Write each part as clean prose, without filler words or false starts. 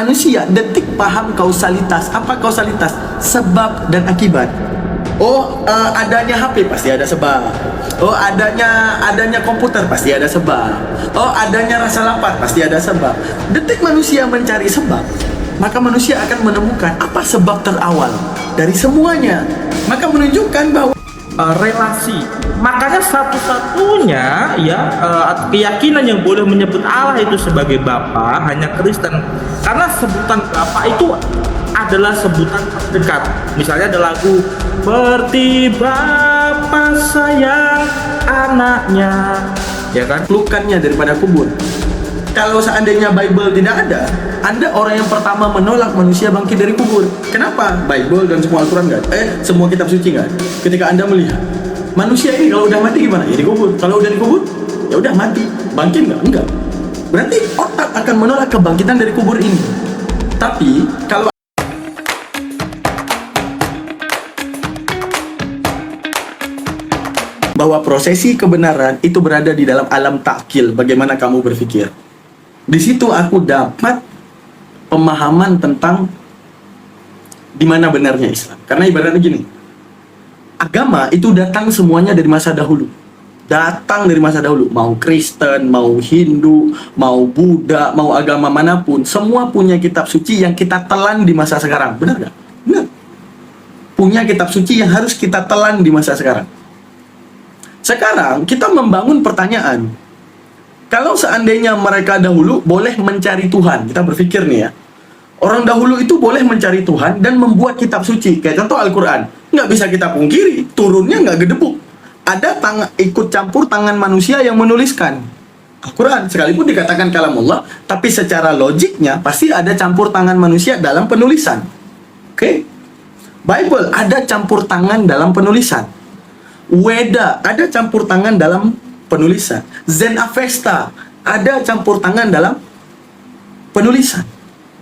manusia detik paham kausalitas. Apa kausalitas? Sebab dan akibat. Adanya HP pasti ada sebab. Adanya komputer pasti ada sebab. Adanya rasa lapar pasti ada sebab. Detik manusia mencari sebab, maka manusia akan menemukan apa sebab terawal dari semuanya. Maka menunjukkan bahwa relasi. Makanya satu-satunya keyakinan yang boleh menyebut Allah itu sebagai Bapa hanya Kristen. Karena sebutan Bapa itu adalah sebutan terdekat. Misalnya ada lagu seperti Bapa sayang anaknya, ya kan? pelukannya daripada kubur. Kalau seandainya Bible tidak ada, Anda orang yang pertama menolak manusia bangkit dari kubur. Kenapa? Bible dan semua Al-Quran nggak? Semua kitab suci nggak? Ketika Anda melihat manusia ini kalau udah mati gimana? Ya dikubur. Kalau udah dikubur, ya udah mati. Bangkit nggak? Enggak. Berarti otak akan menolak kebangkitan dari kubur ini. Tapi kalau bahwa prosesi kebenaran itu berada di dalam alam takkil, bagaimana kamu berpikir? Di situ aku dapat pemahaman tentang di mana benarnya Islam. Karena ibaratnya gini, agama itu datang semuanya dari masa dahulu. Datang dari masa dahulu, mau Kristen, mau Hindu, mau Buddha, mau agama manapun, semua punya kitab suci yang kita telan di masa sekarang. Benar nggak? Benar. Punya kitab suci yang harus kita telan di masa sekarang. Sekarang kita membangun pertanyaan, kalau seandainya mereka dahulu boleh mencari Tuhan, kita berpikir nih ya, orang dahulu itu boleh mencari Tuhan dan membuat kitab suci, kayak contoh Al-Quran. Nggak bisa kita pungkiri, turunnya nggak gedebuk. Ada ikut campur tangan manusia yang menuliskan Al-Quran, sekalipun dikatakan kalamullah, tapi secara logiknya pasti ada campur tangan manusia dalam penulisan. Oke? Bible ada campur tangan dalam penulisan. Weda ada campur tangan dalam penulisan. Zen Avesta ada campur tangan dalam penulisan.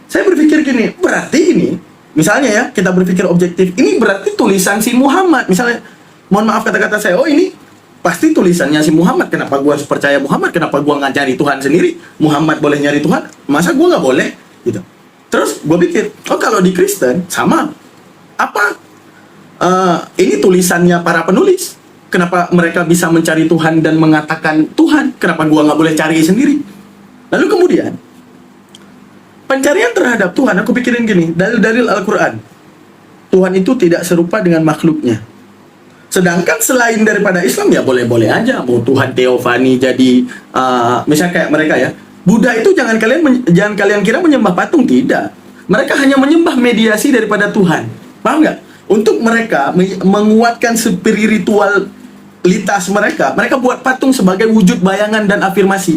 Saya berpikir gini, berarti ini, misalnya ya, kita berpikir objektif, ini berarti tulisan si Muhammad. Misalnya, mohon maaf kata-kata saya, ini pasti tulisannya si Muhammad. Kenapa gua harus percaya Muhammad? Kenapa gua nggak cari Tuhan sendiri? Muhammad boleh nyari Tuhan, masa gua nggak boleh? Gitu. Terus gua pikir, kalau di Kristen sama. Apa? Ini tulisannya para penulis. Kenapa mereka bisa mencari Tuhan dan mengatakan Tuhan? Kenapa gua nggak boleh cari sendiri? Lalu kemudian pencarian terhadap Tuhan, aku pikirin gini, dalil-dalil Al-Quran, Tuhan itu tidak serupa dengan makhluknya. Sedangkan selain daripada Islam ya boleh-boleh aja, mau Tuhan teofani jadi misalnya kayak mereka ya, Buddha itu jangan kalian kira menyembah patung, tidak. Mereka hanya menyembah mediasi daripada Tuhan. Paham nggak? Untuk mereka menguatkan spiritualitas mereka buat patung sebagai wujud bayangan dan afirmasi.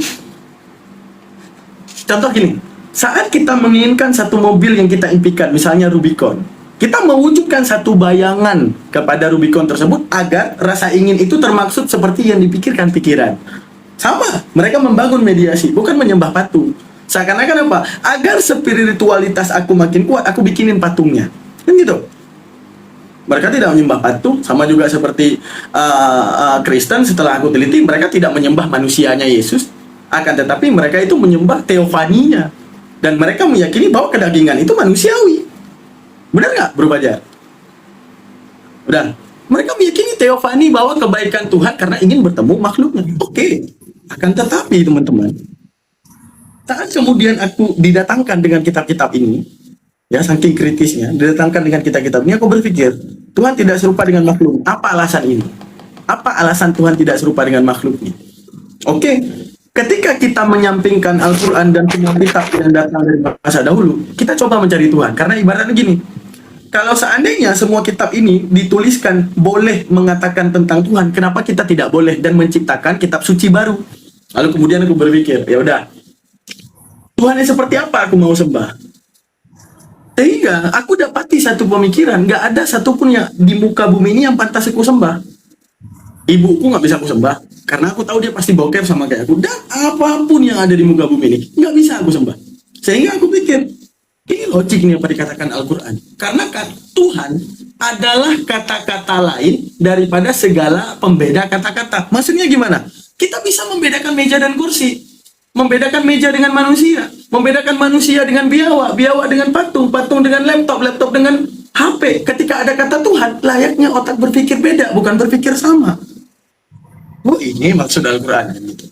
Contoh gini, saat kita menginginkan satu mobil yang kita impikan, misalnya Rubicon, kita mewujudkan satu bayangan kepada Rubicon tersebut agar rasa ingin itu termaksud seperti yang dipikirkan pikiran. Sama, mereka membangun mediasi, bukan menyembah patung. Seakan-akan apa? Agar spiritualitas aku makin kuat, aku bikinin patungnya. Kan gitu. Mereka tidak menyembah patung, sama juga seperti Kristen. Setelah aku teliti, mereka tidak menyembah manusianya Yesus, akan tetapi mereka itu menyembah teofaninya, dan mereka meyakini bahwa kedagingan itu manusiawi. Benar nggak, Bro Fajar? Udah. Mereka meyakini teofani, bahwa kebaikan Tuhan karena ingin bertemu makhluknya. Oke. Akan tetapi teman-teman, saat kemudian aku didatangkan dengan kitab-kitab ini, ya saking kritisnya, didatangkan dengan kitab-kitab ini, aku berpikir, Tuhan tidak serupa dengan makhluk. Apa alasan ini? Apa alasan Tuhan tidak serupa dengan makhluknya? Oke, ketika kita menyampingkan Al-Quran dan semua kitab yang datang dari masa dahulu, kita coba mencari Tuhan. Karena ibaratnya gini, kalau seandainya semua kitab ini dituliskan boleh mengatakan tentang Tuhan, kenapa kita tidak boleh dan menciptakan kitab suci baru? Lalu kemudian aku berpikir, ya udah, Tuhan yang seperti apa aku mau sembah? Sehingga aku dapati satu pemikiran, nggak ada satupun yang di muka bumi ini yang pantas aku sembah. Ibuku nggak bisa aku sembah, karena aku tahu dia pasti bokep sama kayak aku. Dan apapun yang ada di muka bumi ini, nggak bisa aku sembah. Sehingga aku pikir, ini logik nih apa dikatakan Al-Quran. Karena Tuhan adalah kata-kata lain daripada segala pembeda kata-kata. Maksudnya gimana? Kita bisa membedakan meja dan kursi. Membedakan meja dengan manusia, membedakan manusia dengan biawak, biawak dengan patung, patung dengan laptop, laptop dengan HP. Ketika ada kata Tuhan, layaknya otak berpikir beda, bukan berpikir sama. Oh, ini maksud Al-Quran. Gitu.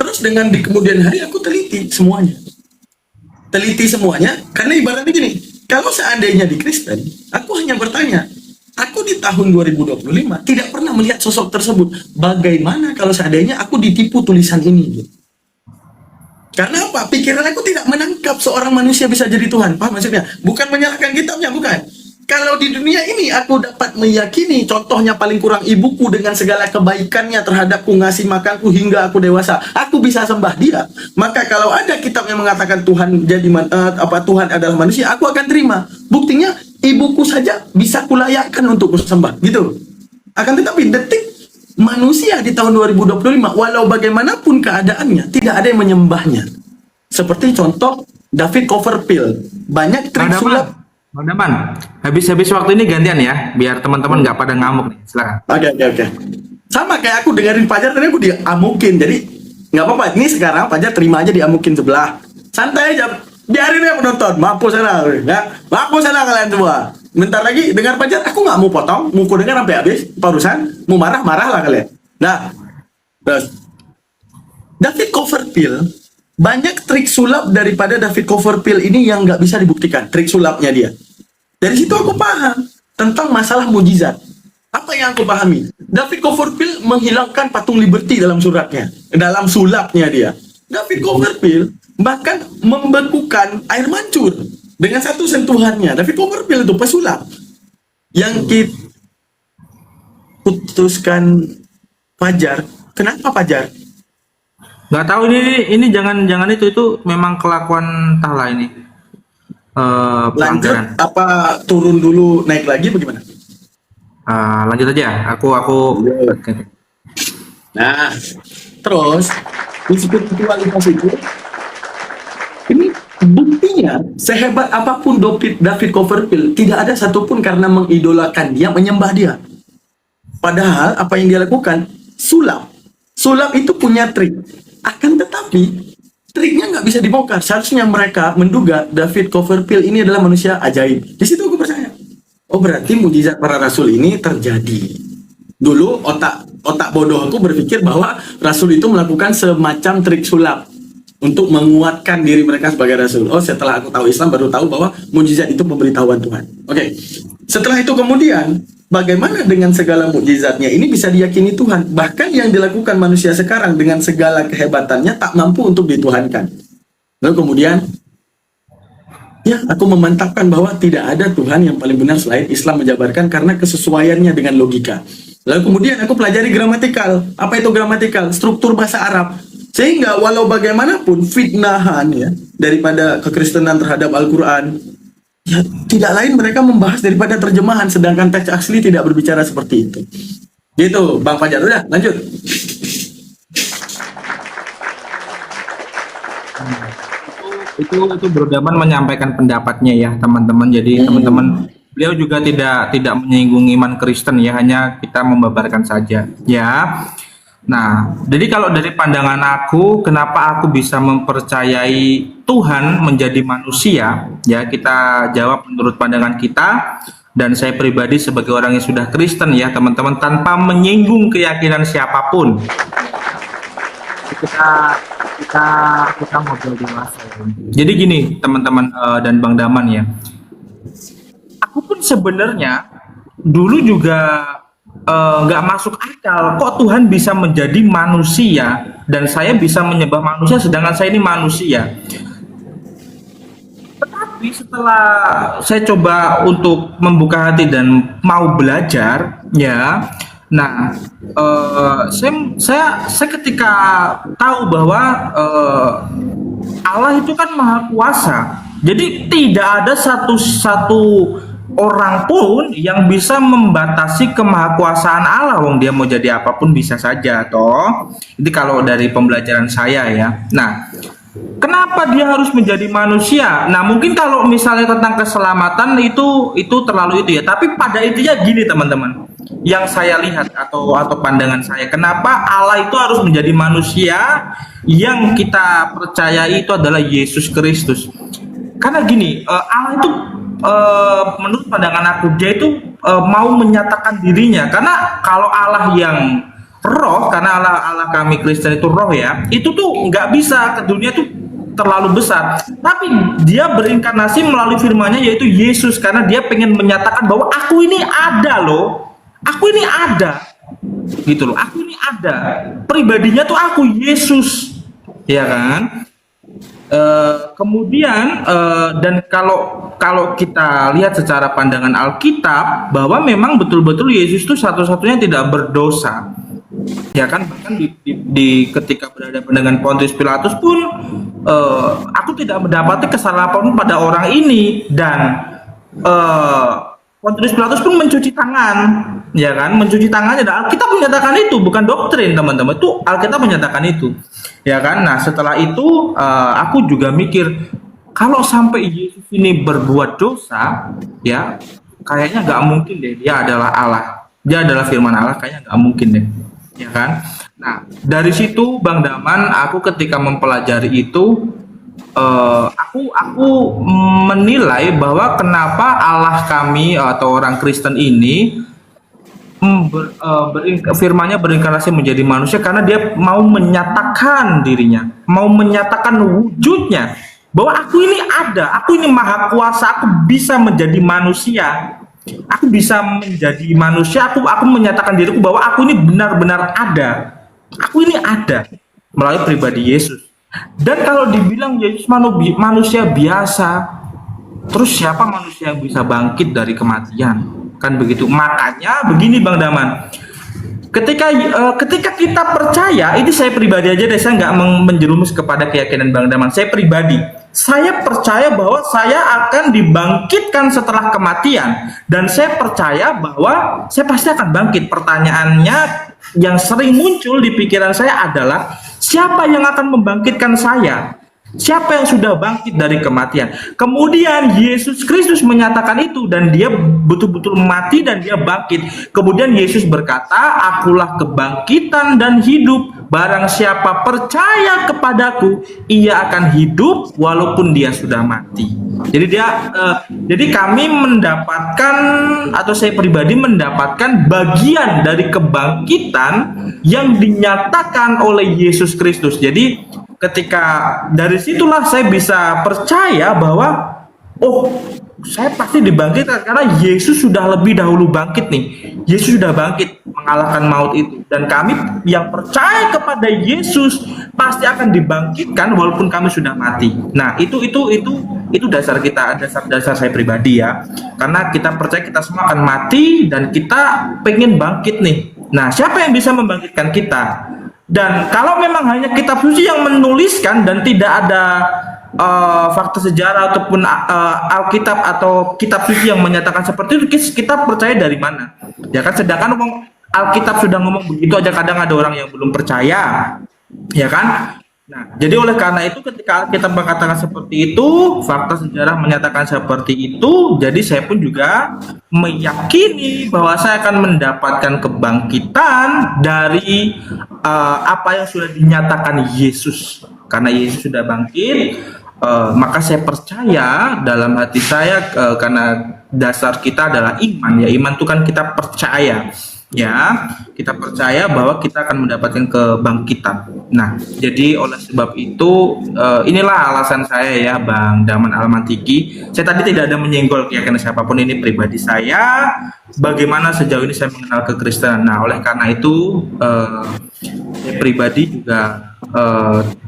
Terus dengan di kemudian hari aku teliti semuanya. Teliti semuanya, karena ibaratnya gini, kalau seandainya di Kristen, aku hanya bertanya, aku di tahun 2025 tidak pernah melihat sosok tersebut. Bagaimana kalau seandainya aku ditipu tulisan ini? Gitu. Karena apa? Pikiran aku tidak menangkap seorang manusia bisa jadi Tuhan. Paham maksudnya? Bukan menyalahkan kitabnya, bukan. Kalau di dunia ini aku dapat meyakini, contohnya paling kurang ibuku dengan segala kebaikannya terhadapku, ngasih makanku hingga aku dewasa, aku bisa sembah dia. Maka kalau ada kitab yang mengatakan Tuhan Tuhan adalah manusia, aku akan terima. Buktinya ibuku saja bisa kulayakkan untuk kusembah, gitu. Akan tetapi detik manusia di tahun 2025, walau bagaimanapun keadaannya, tidak ada yang menyembahnya. Seperti contoh David Copperfield, banyak trik sulap. Bang Daman, habis waktu ini gantian ya, biar teman-teman nggak pada ngamuk nih. Silakan. Oke. Sama kayak aku dengerin Fajar tadi aku diamukin, jadi nggak apa-apa. Ini sekarang Fajar terima aja diamukin sebelah. Santai aja, biarin ya penonton. Mampus sana, ya. Mampus sana kalian semua. Bentar lagi dengar Fajar, aku nggak mau potong, mau ku dengar sampai habis. Barusan mau marah lah kalian. Nah, terus David Copperfield, banyak trik sulap daripada David Copperfield ini yang nggak bisa dibuktikan, trik sulapnya dia. Dari situ aku paham tentang masalah mujizat. Apa yang aku pahami? David Copperfield menghilangkan patung Liberty dalam suratnya, dalam sulapnya dia. David Copperfield bahkan membekukan air mancur dengan satu sentuhannya. David Copperfield itu pesulap yang kita putuskan Fajar. Kenapa Fajar? Nggak tahu ini jangan itu memang kelakuan Tahla ini. Lanjut Pelanggaran. apa turun dulu naik lagi bagaimana? Lanjut aja. Aku. Oke. Nah, terus di spiritualitas itu ini buktinya sehebat apapun David Copperfield tidak ada satupun karena mengidolakan dia menyembah dia. Padahal apa yang dia lakukan sulap itu punya trik. Akan tetapi triknya nggak bisa dibongkar. Seharusnya mereka menduga David Copperfield ini adalah manusia ajaib. Di situ aku percaya. Oh, berarti mujizat para rasul ini terjadi. Dulu otak bodoh aku berpikir bahwa rasul itu melakukan semacam trik sulap untuk menguatkan diri mereka sebagai rasul. Oh, setelah aku tahu Islam baru tahu bahwa mujizat itu pemberitahuan Tuhan. Oke. Setelah itu kemudian bagaimana dengan segala mukjizatnya ini bisa diyakini Tuhan? Bahkan yang dilakukan manusia sekarang dengan segala kehebatannya tak mampu untuk dituhankan. Lalu kemudian, ya aku memantapkan bahwa tidak ada Tuhan yang paling benar selain Islam menjabarkan karena kesesuaiannya dengan logika. Lalu kemudian aku pelajari gramatikal. Apa itu gramatikal? Struktur bahasa Arab. Sehingga walau bagaimanapun fitnahan ya daripada kekristenan terhadap Al-Quran, ya, tidak lain mereka membahas daripada terjemahan, sedangkan teks asli tidak berbicara seperti itu. Gitu, Bang Fajar. Udah, lanjut. Itu Bro Daman menyampaikan pendapatnya ya, teman-teman. Jadi teman-teman, beliau juga tidak menyinggung iman Kristen ya, hanya kita membabarkan saja ya. Nah, jadi kalau dari pandangan aku, kenapa aku bisa mempercayai Tuhan menjadi manusia? Ya, kita jawab menurut pandangan kita. Dan saya pribadi sebagai orang yang sudah Kristen ya, teman-teman, tanpa menyinggung keyakinan siapapun. Kita ngobrol dewasa. Jadi gini, teman-teman dan Bang Daman ya. Aku pun sebenarnya dulu juga nggak masuk akal kok Tuhan bisa menjadi manusia dan saya bisa menyembah manusia sedangkan saya ini manusia. Tetapi setelah saya coba untuk membuka hati dan mau belajar ya, nah saya ketika tahu bahwa Allah itu kan maha kuasa, jadi tidak ada satu orang pun yang bisa membatasi kemahakuasaan Allah. Wong dia mau jadi apapun bisa saja toh. Jadi kalau dari pembelajaran saya ya. Nah, kenapa dia harus menjadi manusia? Nah, mungkin kalau misalnya tentang keselamatan itu terlalu itu ya. Tapi pada intinya gini teman-teman. yang saya lihat atau pandangan saya. Kenapa Allah itu harus menjadi manusia yang kita percayai itu adalah Yesus Kristus? Karena gini, Allah itu menurut pandangan aku dia itu mau menyatakan dirinya. Karena kalau Allah yang roh, karena Allah kami Kristen itu roh ya, itu tuh nggak bisa ke dunia tuh terlalu besar. Tapi dia berinkarnasi melalui firman-Nya yaitu Yesus, karena dia pengen menyatakan bahwa aku ini ada loh, aku ini ada, gitu loh, aku ini ada. Pribadinya tuh aku Yesus, ya kan? Kemudian dan kalau kita lihat secara pandangan Alkitab bahwa memang betul-betul Yesus itu satu-satunya tidak berdosa, ya kan? Bahkan ketika berhadapan dengan Pontius Pilatus pun aku tidak mendapati kesalahan apapun pada orang ini, dan Pontius Pilatus pun mencuci tangan, ya kan? Mencuci tangannya, dan Alkitab menyatakan itu, bukan doktrin teman-teman, itu Alkitab menyatakan itu, ya kan? Nah setelah itu aku juga mikir, kalau sampai Yesus ini berbuat dosa, ya kayaknya nggak mungkin deh dia adalah Allah, dia adalah firman Allah, kayaknya nggak mungkin deh, ya kan? Nah dari situ Bang Daman, aku ketika mempelajari itu aku menilai bahwa kenapa Allah kami atau orang Kristen ini firman-Nya berinkarnasi menjadi manusia, karena dia mau menyatakan dirinya, mau menyatakan wujudnya, bahwa aku ini ada, aku ini maha kuasa, aku bisa menjadi manusia, aku bisa menjadi manusia, aku menyatakan diriku bahwa aku ini benar-benar ada, aku ini ada melalui pribadi Yesus. Dan kalau dibilang Yesus manusia biasa, terus siapa manusia yang bisa bangkit dari kematian? Kan begitu. Makanya begini Bang Daman, ketika kita percaya, ini saya pribadi aja deh, saya nggak menjerumus kepada keyakinan Bang Daman. Saya pribadi, saya percaya bahwa saya akan dibangkitkan setelah kematian, dan saya percaya bahwa saya pasti akan bangkit. Pertanyaannya yang sering muncul di pikiran saya adalah, siapa yang akan membangkitkan saya? Siapa yang sudah bangkit dari kematian? Kemudian Yesus Kristus menyatakan itu, dan dia betul-betul mati dan dia bangkit. Kemudian Yesus berkata, akulah kebangkitan dan hidup. Barang siapa percaya kepadaku, ia akan hidup walaupun dia sudah mati. Jadi kami mendapatkan, atau saya pribadi mendapatkan bagian dari kebangkitan yang dinyatakan oleh Yesus Kristus. Jadi ketika dari situlah saya bisa percaya bahwa saya pasti dibangkitkan, karena Yesus sudah lebih dahulu bangkit nih. Yesus sudah bangkit mengalahkan maut itu, dan kami yang percaya kepada Yesus pasti akan dibangkitkan walaupun kami sudah mati. Nah, itu dasar kita, dasar saya pribadi ya. Karena kita percaya kita semua akan mati dan kita pengen bangkit nih. Nah, siapa yang bisa membangkitkan kita? Dan kalau memang hanya kitab suci yang menuliskan dan tidak ada fakta sejarah ataupun Alkitab atau kitab suci yang menyatakan seperti itu, kita percaya dari mana? Ya kan, sedangkan Alkitab sudah ngomong begitu aja, kadang ada orang yang belum percaya, ya kan? Nah, jadi oleh karena itu ketika Alkitab mengatakan seperti itu, fakta sejarah menyatakan seperti itu, jadi saya pun juga meyakini bahwa saya akan mendapatkan kebangkitan dari apa yang sudah dinyatakan Yesus. Karena Yesus sudah bangkit, maka saya percaya dalam hati saya, karena dasar kita adalah iman ya. Iman itu kan kita percaya ya, kita percaya bahwa kita akan mendapatkan kebangkitan. Nah, jadi oleh sebab itu inilah alasan saya ya, Bang Daman Almantiki. Saya tadi tidak ada menyenggol keyakinan siapapun, ini pribadi saya, bagaimana sejauh ini saya mengenal kekristenan. Nah, oleh karena itu saya pribadi juga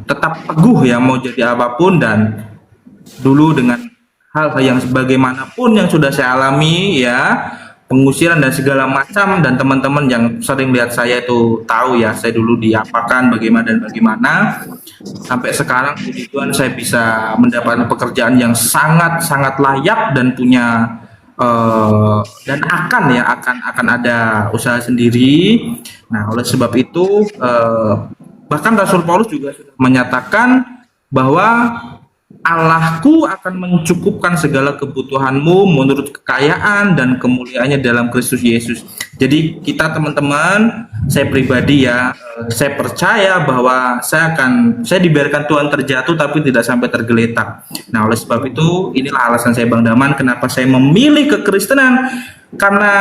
tetap teguh ya, mau jadi apapun, dan dulu dengan hal yang sebagaimanapun yang sudah saya alami ya, pengusiran dan segala macam, dan teman-teman yang sering lihat saya itu tahu ya, saya dulu diapakan bagaimana dan bagaimana, sampai sekarang puji Tuhan saya bisa mendapatkan pekerjaan yang sangat layak dan punya dan akan ada usaha sendiri. Nah, oleh sebab itu bahkan Rasul Paulus juga sudah menyatakan bahwa Allahku akan mencukupkan segala kebutuhanmu menurut kekayaan dan kemuliaannya dalam Kristus Yesus. Jadi kita teman-teman, saya pribadi ya, saya percaya bahwa saya dibiarkan Tuhan terjatuh tapi tidak sampai tergeletak. Nah, oleh sebab itu inilah alasan saya Bang Daman kenapa saya memilih kekristenan, karena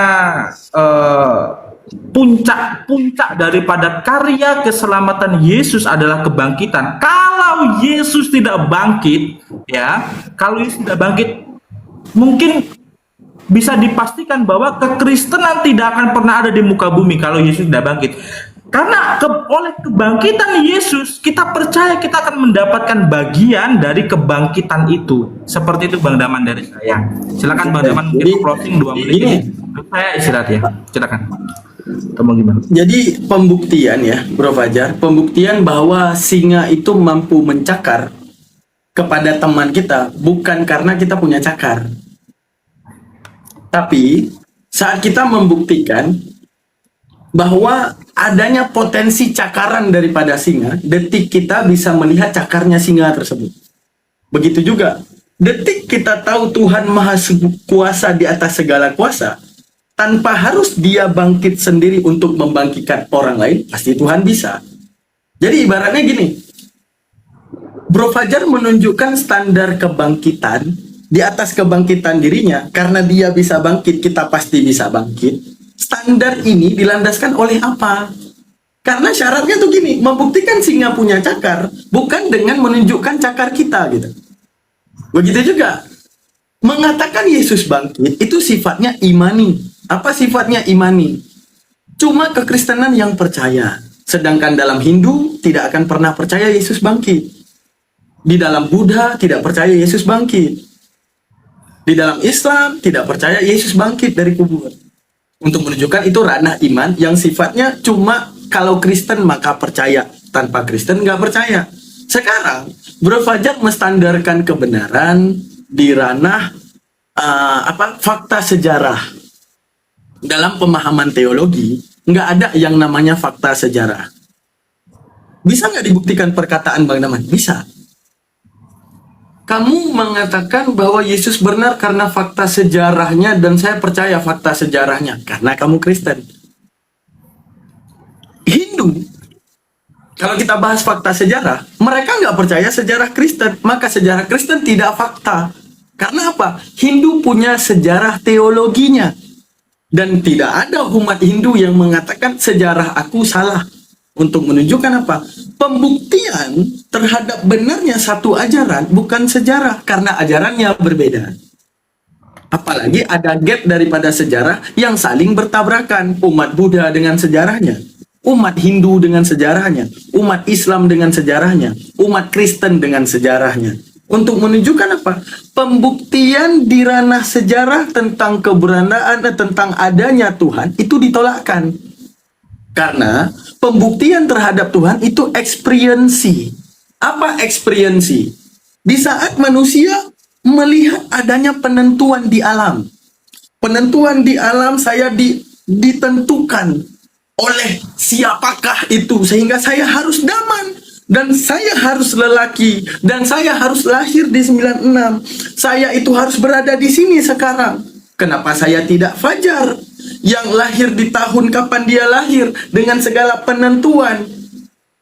puncak-puncak daripada karya keselamatan Yesus adalah kebangkitan. Kalau Yesus tidak bangkit, ya, kalau Yesus tidak bangkit, mungkin bisa dipastikan bahwa kekristenan tidak akan pernah ada di muka bumi kalau Yesus tidak bangkit. Karena oleh kebangkitan Yesus, kita percaya kita akan mendapatkan bagian dari kebangkitan itu. Seperti itu Bang Daman dari saya. Silakan Bang Daman, mungkin closing 2 menit ini. Saya istirahat ya. Silakan. Kamu gimana? Jadi pembuktian ya, Bro Fajar, pembuktian bahwa singa itu mampu mencakar kepada teman kita bukan karena kita punya cakar. Tapi saat kita membuktikan bahwa adanya potensi cakaran daripada singa, detik kita bisa melihat cakarnya singa tersebut. Begitu juga, detik kita tahu Tuhan Maha Kuasa di atas segala kuasa, tanpa harus dia bangkit sendiri untuk membangkitkan orang lain, pasti Tuhan bisa. Jadi ibaratnya gini, Bro Fajar menunjukkan standar kebangkitan di atas kebangkitan dirinya, karena dia bisa bangkit, kita pasti bisa bangkit. Standar ini dilandaskan oleh apa? Karena syaratnya tuh gini, membuktikan singa punya cakar, bukan dengan menunjukkan cakar kita gitu. Begitu juga, mengatakan Yesus bangkit, itu sifatnya imani. Apa sifatnya imani? Cuma kekristenan yang percaya. Sedangkan dalam Hindu tidak akan pernah percaya Yesus bangkit. Di dalam Buddha tidak percaya Yesus bangkit. Di dalam Islam tidak percaya Yesus bangkit dari kubur. Untuk menunjukkan itu ranah iman yang sifatnya cuma kalau Kristen maka percaya. Tanpa Kristen nggak percaya. Sekarang, Bro Fajar menstandarkan kebenaran di ranah fakta sejarah. Dalam pemahaman teologi, nggak ada yang namanya fakta sejarah. Bisa nggak dibuktikan perkataan Bang Daman? Bisa. Kamu mengatakan bahwa Yesus benar karena fakta sejarahnya, dan saya percaya fakta sejarahnya karena kamu Kristen. Hindu, kalau kita bahas fakta sejarah, mereka nggak percaya sejarah Kristen, maka sejarah Kristen tidak fakta. Karena apa? Hindu punya sejarah teologinya. Dan tidak ada umat Hindu yang mengatakan sejarah aku salah. Untuk menunjukkan apa? Pembuktian terhadap benarnya satu ajaran bukan sejarah, karena ajarannya berbeda. Apalagi ada gap daripada sejarah yang saling bertabrakan. Umat Buddha dengan sejarahnya, umat Hindu dengan sejarahnya, umat Islam dengan sejarahnya, umat Kristen dengan sejarahnya. Untuk menunjukkan apa? Pembuktian di ranah sejarah tentang keberadaan, tentang adanya Tuhan itu ditolakkan. Karena pembuktian terhadap Tuhan itu eksperiensi. Apa eksperiensi? Di saat manusia melihat adanya penentuan di alam. Penentuan di alam saya ditentukan oleh siapakah itu, sehingga saya harus Daman, dan saya harus lelaki, dan saya harus lahir di 96. Saya itu harus berada di sini sekarang. Kenapa saya tidak Fajar yang lahir di tahun kapan dia lahir dengan segala penentuan?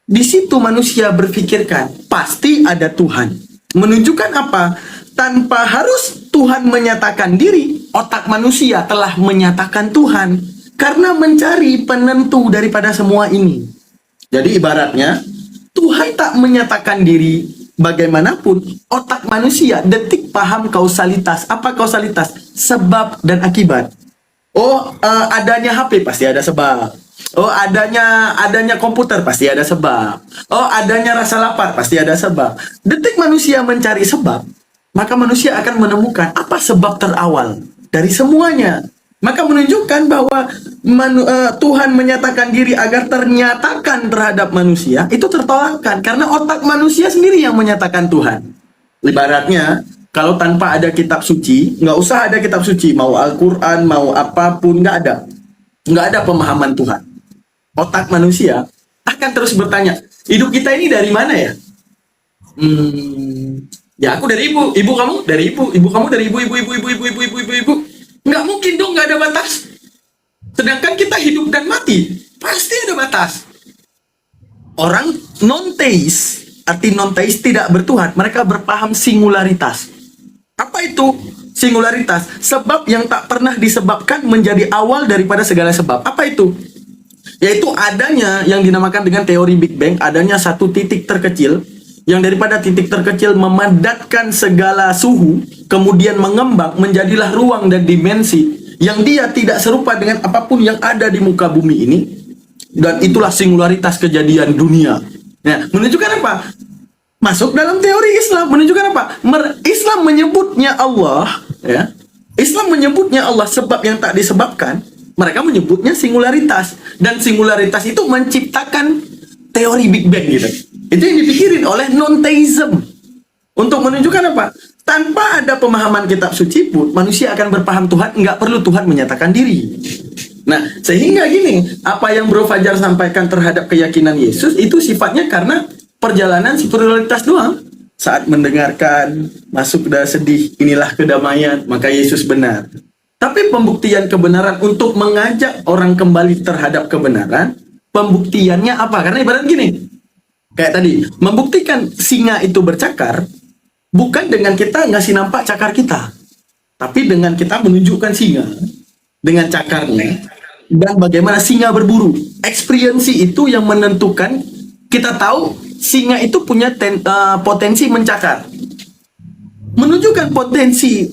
Di situ manusia berpikirkan pasti ada Tuhan. Menunjukkan apa? Tanpa harus Tuhan menyatakan diri, otak manusia telah menyatakan Tuhan karena mencari penentu daripada semua ini. Jadi ibaratnya Tuhan tak menyatakan diri bagaimanapun, otak manusia detik paham kausalitas. Apa kausalitas? Sebab dan akibat. Adanya HP pasti ada sebab. Adanya komputer pasti ada sebab. Adanya rasa lapar pasti ada sebab. Detik manusia mencari sebab, maka manusia akan menemukan apa sebab terawal dari semuanya. Maka menunjukkan bahwa Tuhan menyatakan diri agar ternyatakan terhadap manusia itu tertolakkan karena otak manusia sendiri yang menyatakan Tuhan. Ibaratnya kalau tanpa ada kitab suci, nggak usah ada kitab suci, mau Al-Quran, mau apapun, nggak ada pemahaman Tuhan. Otak manusia akan terus bertanya, hidup kita ini dari mana ya? Ya aku dari ibu kamu dari ibu kamu dari ibu. Nggak mungkin dong nggak ada batas. Sedangkan kita hidup dan mati pasti ada batas. Orang non-teis, arti non-teis tidak bertuhan, mereka berpaham singularitas. Apa itu singularitas? Sebab yang tak pernah disebabkan menjadi awal daripada segala sebab. Apa itu? Yaitu adanya yang dinamakan dengan teori Big Bang, adanya satu titik terkecil yang daripada titik terkecil memadatkan segala suhu, kemudian mengembang menjadilah ruang dan dimensi yang dia tidak serupa dengan apapun yang ada di muka bumi ini. Dan itulah singularitas kejadian dunia. Ya, menunjukkan apa? Masuk dalam teori Islam. Menunjukkan apa? Islam menyebutnya Allah, ya. Islam menyebutnya Allah sebab yang tak disebabkan. Mereka menyebutnya singularitas. Dan singularitas itu menciptakan teori Big Bang gitu. Itu yang dipikirin oleh non-theism. Untuk menunjukkan apa? Tanpa ada pemahaman kitab suci pun, manusia akan berpaham Tuhan, nggak perlu Tuhan menyatakan diri. Nah, sehingga gini, apa yang Bro Fajar sampaikan terhadap keyakinan Yesus itu sifatnya karena perjalanan spiritualitas doang. Saat mendengarkan, masuk dan sedih, inilah kedamaian, maka Yesus benar. Tapi pembuktian kebenaran untuk mengajak orang kembali terhadap kebenaran, pembuktiannya apa? Karena ibarat gini, kayak tadi, membuktikan singa itu bercakar, bukan dengan kita ngasih nampak cakar kita, tapi dengan kita menunjukkan singa dengan cakarnya, dan bagaimana singa berburu. Experience itu yang menentukan. Kita tahu singa itu punya potensi mencakar, menunjukkan potensi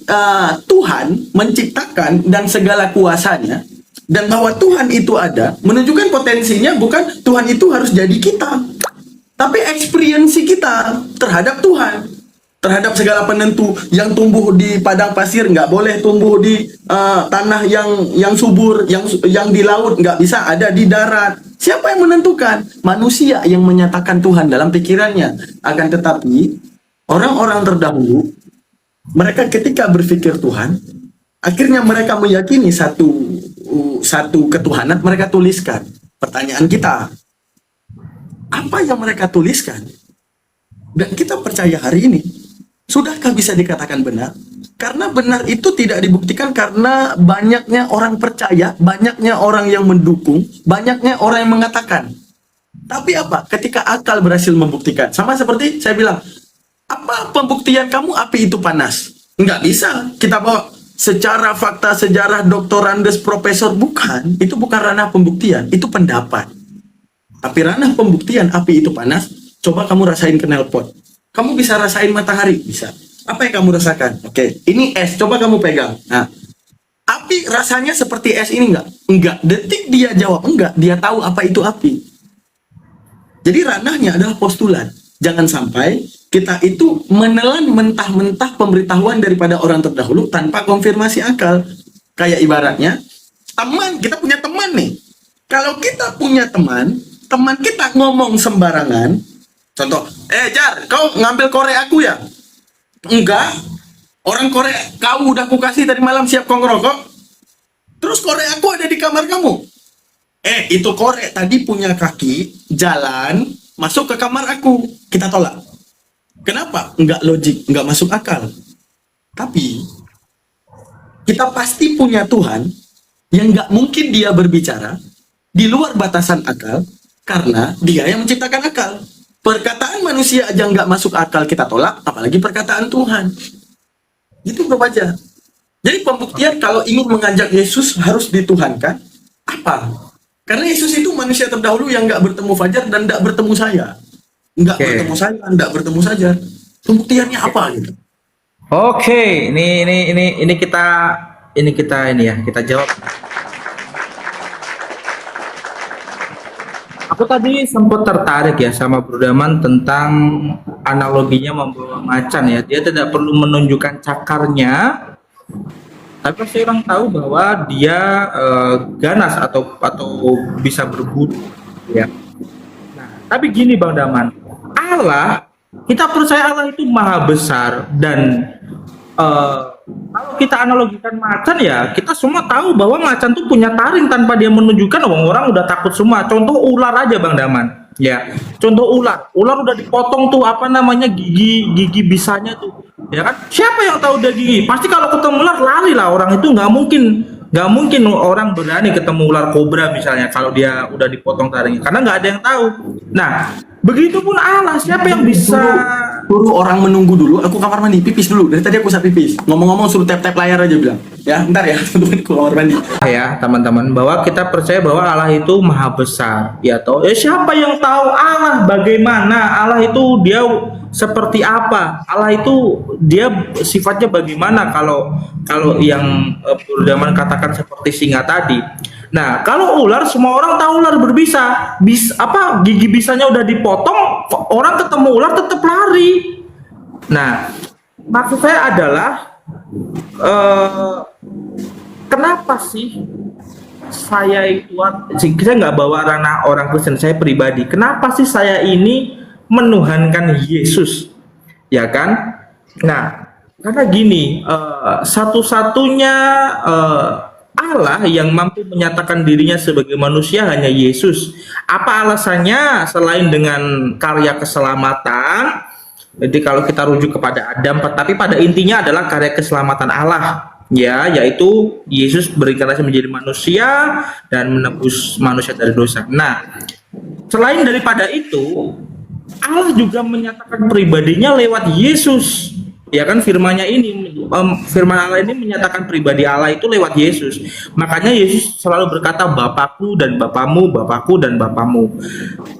Tuhan menciptakan dan segala kuasanya, dan bahwa Tuhan itu ada, menunjukkan potensinya bukan Tuhan itu harus jadi kita, tapi experience kita terhadap Tuhan, terhadap segala penentu. Yang tumbuh di padang pasir nggak boleh tumbuh di tanah yang subur, yang di laut nggak bisa ada di darat. Siapa yang menentukan? Manusia yang menyatakan Tuhan dalam pikirannya. Akan tetapi orang-orang terdahulu, mereka ketika berpikir Tuhan, akhirnya mereka meyakini satu ketuhanan. Mereka tuliskan. Pertanyaan kita, apa yang mereka tuliskan dan kita percaya hari ini, sudahkah bisa dikatakan benar? Karena benar itu tidak dibuktikan karena banyaknya orang percaya, banyaknya orang yang mendukung, banyaknya orang yang mengatakan. Tapi apa? Ketika akal berhasil membuktikan. Sama seperti saya bilang, apa pembuktian kamu api itu panas? Nggak bisa kita bawa secara fakta, sejarah, doktorandes, profesor. Bukan. Itu bukan ranah pembuktian, itu pendapat. Tapi ranah pembuktian api itu panas, coba kamu rasain knalpot. Kamu bisa rasain matahari? Bisa. Apa yang kamu rasakan? Oke, ini es, coba kamu pegang. Nah, api rasanya seperti es ini enggak? Enggak. Detik dia jawab enggak, dia tahu apa itu api. Jadi ranahnya adalah postulat. Jangan sampai kita itu menelan mentah-mentah pemberitahuan daripada orang terdahulu tanpa konfirmasi akal. Kayak ibaratnya, teman, kita punya teman nih. Kalau kita punya teman kita ngomong sembarangan, contoh, Jar, kau ngambil korek aku ya? Enggak, orang korek kau udah aku kasih tadi malam, siap kau ngerokok. Terus korek aku ada di kamar kamu. Itu korek tadi punya kaki, jalan, masuk ke kamar aku. Kita tolak. Kenapa? Enggak logik, enggak masuk akal. Tapi, kita pasti punya Tuhan yang enggak mungkin dia berbicara di luar batasan akal, karena dia yang menciptakan akal. Perkataan manusia aja nggak masuk akal kita tolak, apalagi perkataan Tuhan. Itu berbeda. Jadi pembuktian kalau ingin mengajak Yesus harus dituhankan, apa? Karena Yesus itu manusia terdahulu yang nggak bertemu Fajar dan nggak bertemu saya. Nggak bertemu saya, nggak bertemu saja. Pembuktiannya apa gitu? Oke, ini kita jawab. Aku tadi sempat tertarik ya sama Bro Daman tentang analoginya membawa macan ya. Dia tidak perlu menunjukkan cakarnya, tapi pasti orang tahu bahwa dia ganas atau bisa berburu ya. Nah, tapi gini Bang Daman, Allah, kita percaya Allah itu maha besar dan kalau kita analogikan macan ya, kita semua tahu bahwa macan tuh punya taring tanpa dia menunjukkan, orang udah takut semua. Contoh ular aja Bang Daman. Ya, contoh ular udah dipotong tuh apa namanya gigi bisanya tuh, ya kan? Siapa yang tahu udah gigi? Pasti kalau ketemu ular lari lah orang itu, nggak mungkin orang berani ketemu ular kobra misalnya kalau dia udah dipotong taringnya, karena nggak ada yang tahu. Nah, begitupun Allah, siapa yang bisa? Suruh orang menunggu dulu, aku kamar mandi, pipis dulu. Dari tadi aku usah pipis. Ngomong-ngomong suruh tap-tap layar aja bilang. Ya, bentar ya, teman-teman, aku kamar mandi. Ya teman-teman, bahwa kita percaya bahwa Allah itu maha besar, ya toh. Siapa yang tahu Allah bagaimana? Allah itu dia seperti apa? Allah itu dia sifatnya bagaimana? Kalau yang Burdaman katakan seperti singa tadi. Nah, kalau ular, semua orang tahu ular berbisa. Gigi bisanya udah dipotong, orang ketemu ular tetap lari. Nah, maksud saya adalah kenapa sih saya nggak bawa ranah orang Kristen, saya pribadi. Kenapa sih saya ini menuhankan Yesus, ya kan? Nah, karena gini, satu-satunya Allah yang mampu menyatakan dirinya sebagai manusia hanya Yesus. Apa alasannya selain dengan karya keselamatan? Jadi kalau kita rujuk kepada Adam, tapi pada intinya adalah karya keselamatan Allah, ya, yaitu Yesus berinkarnasi menjadi manusia dan menebus manusia dari dosa. Nah, selain daripada itu, Allah juga menyatakan pribadinya lewat Yesus. Ya kan, firman Allah ini menyatakan pribadi Allah itu lewat Yesus. Makanya Yesus selalu berkata Bapakku dan Bapamu, Bapakku dan Bapamu.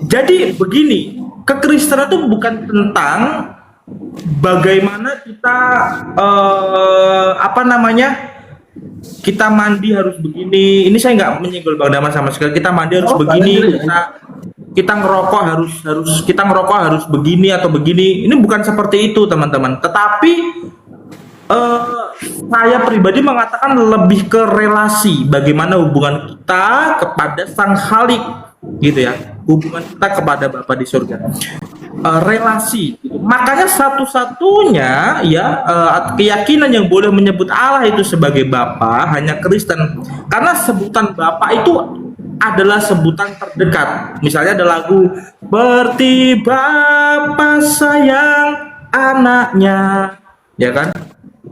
Jadi begini, kekristenan itu bukan tentang bagaimana kita kita mandi harus begini. Ini saya nggak menyinggol Bang Daman sama sekali. Kita mandi harus begini, kita ngerokok harus begini atau begini. Ini bukan seperti itu, teman-teman. Tetapi saya pribadi mengatakan lebih ke relasi, bagaimana hubungan kita kepada Sang Khalik, gitu ya. Hubungan kita kepada Bapa di surga. Relasi. Makanya satu-satunya keyakinan yang boleh menyebut Allah itu sebagai Bapa hanya Kristen. Karena sebutan Bapa itu adalah sebutan terdekat. Misalnya ada lagu "Seperti Bapa sayang anaknya", ya kan?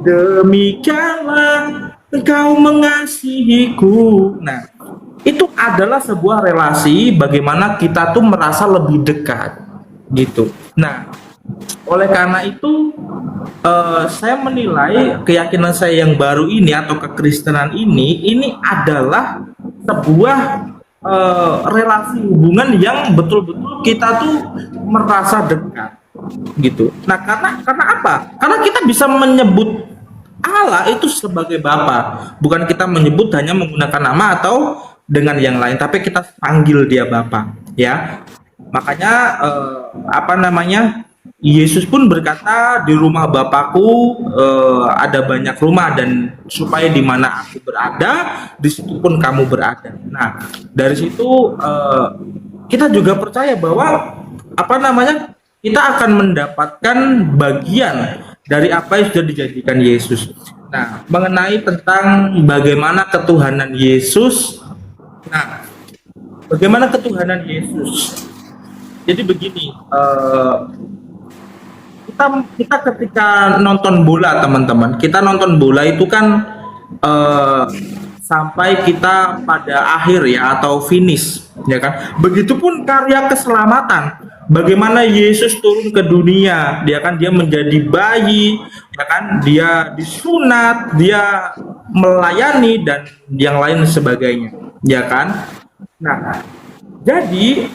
Demikianlah engkau mengasihiku. Nah, itu adalah sebuah relasi bagaimana kita tuh merasa lebih dekat, gitu. Nah, oleh karena itu saya menilai keyakinan saya yang baru ini atau kekristenan ini adalah sebuah relasi hubungan yang betul-betul kita tuh merasa dekat, gitu. Nah, karena apa? Karena kita bisa menyebut Allah itu sebagai Bapa, bukan kita menyebut hanya menggunakan nama atau dengan yang lain, tapi kita panggil dia Bapa, ya. Makanya Yesus pun berkata, di rumah Bapakku ada banyak rumah, dan supaya di mana aku berada, di situ pun kamu berada. Nah, dari situ kita juga percaya bahwa kita akan mendapatkan bagian dari apa yang sudah dijadikan Yesus. Nah, mengenai tentang bagaimana ketuhanan Yesus. Nah, bagaimana ketuhanan Yesus? Jadi begini, kita ketika nonton bola, teman-teman, kita nonton bola itu kan sampai kita pada akhir, ya, atau finish, ya kan. Begitupun karya keselamatan, bagaimana Yesus turun ke dunia, dia menjadi bayi, ya kan, dia disunat, dia melayani dan yang lain sebagainya, ya kan. Nah, jadi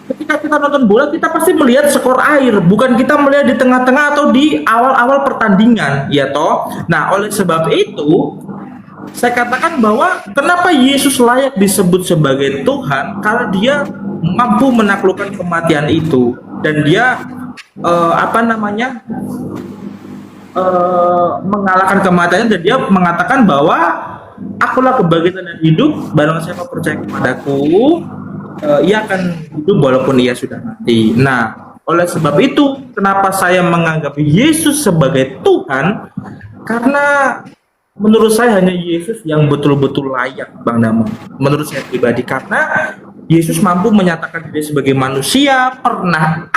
ketika kita nonton bola, kita pasti melihat skor akhir, bukan kita melihat di tengah-tengah atau di awal-awal pertandingan, ya toh. Nah, oleh sebab itu saya katakan bahwa kenapa Yesus layak disebut sebagai Tuhan, karena dia mampu menaklukkan kematian itu, dan dia mengalahkan kematian, dan dia mengatakan bahwa akulah kebangkitan dan hidup, barang siapa percaya kepadaku, ia akan hidup walaupun ia sudah mati. Nah, oleh sebab itu kenapa saya menganggap Yesus sebagai Tuhan, karena menurut saya hanya Yesus yang betul-betul layak, Bang Damon, menurut saya pribadi. Karena Yesus mampu menyatakan diri sebagai manusia, pernah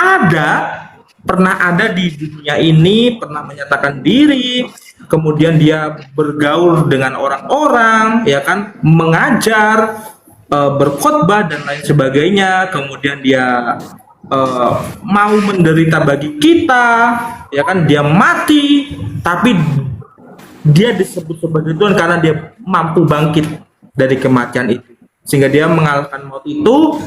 ada di dunia ini, pernah menyatakan diri, kemudian dia bergaul dengan orang-orang, ya kan, mengajar, berkhotbah dan lain sebagainya, kemudian dia mau menderita bagi kita, ya kan, dia mati, tapi dia disebut sebagai Tuhan karena dia mampu bangkit dari kematian itu, sehingga dia mengalahkan maut itu.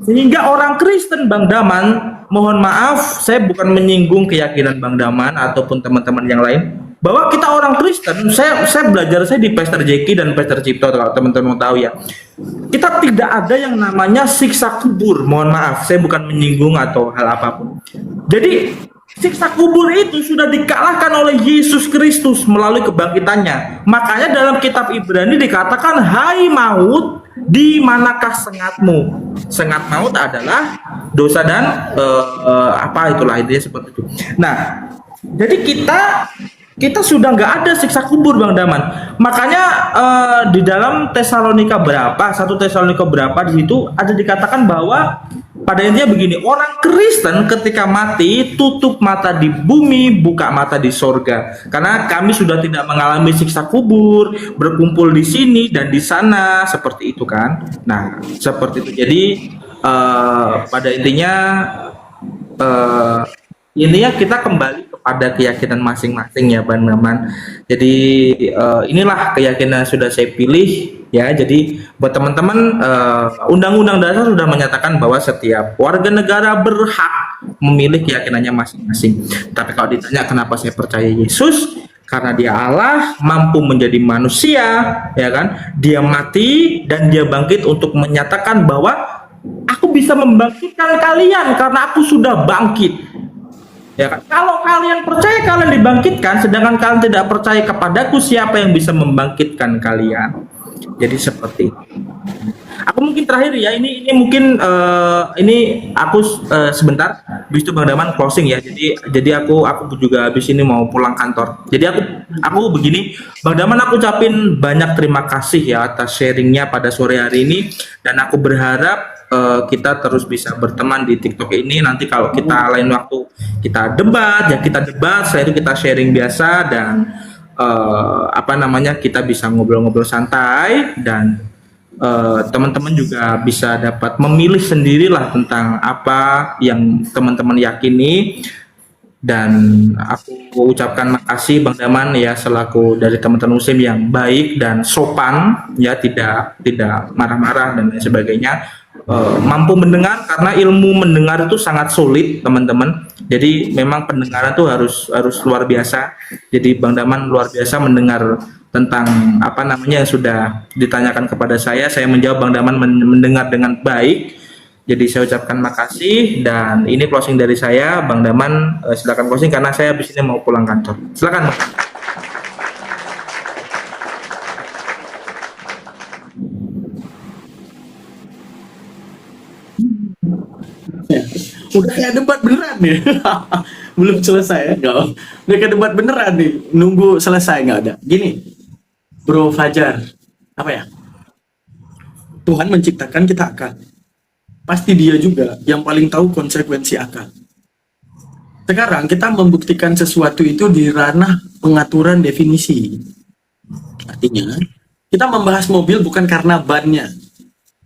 Sehingga orang Kristen, Bang Daman, mohon maaf, saya bukan menyinggung keyakinan Bang Daman ataupun teman-teman yang lain, bahwa kita orang Kristen, saya belajar, saya di Pastor Jeki dan Pastor Cipto, kalau teman-teman tahu ya, kita tidak ada yang namanya siksa kubur. Mohon maaf, saya bukan menyinggung atau hal apapun. Jadi siksa kubur itu sudah dikalahkan oleh Yesus Kristus melalui kebangkitannya. Makanya dalam kitab Ibrani dikatakan, hai maut, di manakah sengatmu? Sengat maut adalah dosa dan apa itulah, intinya seperti itu. Nah, jadi kita sudah nggak ada siksa kubur, Bang Daman. Makanya di dalam Tesalonika berapa, 1 Tesalonika berapa, di situ ada dikatakan bahwa pada intinya begini, orang Kristen ketika mati tutup mata di bumi, buka mata di sorga. Karena kami sudah tidak mengalami siksa kubur, berkumpul di sini dan di sana, seperti itu kan. Nah, seperti itu. Jadi pada intinya kita kembali kepada keyakinan masing-masing ya, Bang Daman. Jadi inilah keyakinan yang sudah saya pilih ya. Jadi buat teman-teman, Undang-Undang Dasar sudah menyatakan bahwa setiap warga negara berhak memilih keyakinannya masing-masing. Tapi kalau ditanya kenapa saya percaya Yesus, karena dia Allah, mampu menjadi manusia, ya kan? Dia mati dan dia bangkit untuk menyatakan bahwa aku bisa membangkitkan kalian karena aku sudah bangkit. Ya kan? Kalau kalian percaya kalian dibangkitkan, sedangkan kalian tidak percaya kepadaku, siapa yang bisa membangkitkan kalian? Jadi seperti itu. Aku mungkin terakhir ya, ini mungkin ini aku sebentar, habis itu Bang Daman closing ya. Jadi aku juga habis ini mau pulang kantor. Jadi aku begini, Bang Daman, aku ucapin banyak terima kasih ya atas sharingnya pada sore hari ini, dan aku berharap kita terus bisa berteman di TikTok ini. Nanti kalau kita lain waktu kita debat, setelah itu kita sharing biasa, dan kita bisa ngobrol-ngobrol santai, dan teman-teman juga bisa dapat memilih sendirilah tentang apa yang teman-teman yakini. Dan aku ucapkan makasih Bang Daman ya, selaku dari teman-teman muslim yang baik dan sopan ya, tidak marah-marah dan lain sebagainya. Mampu mendengar, karena ilmu mendengar itu sangat sulit teman-teman. Jadi memang pendengaran tuh harus luar biasa. Jadi Bang Daman luar biasa mendengar tentang yang sudah ditanyakan kepada saya menjawab, Bang Daman mendengar dengan baik. Jadi saya ucapkan makasih, dan ini closing dari saya. Bang Daman silakan closing karena saya habis ini mau pulang kantor. Silakan Bang. Ya. Udah kayak debat beneran nih. Belum selesai ya, enggak. Udah kayak debat beneran nih. Nunggu selesai nggak ada. Gini, Bro Fajar, apa ya? Tuhan menciptakan kita akal. Pasti dia juga yang paling tahu konsekuensi akal. Sekarang kita membuktikan sesuatu itu di ranah pengaturan definisi. Artinya, kita membahas mobil bukan karena bannya.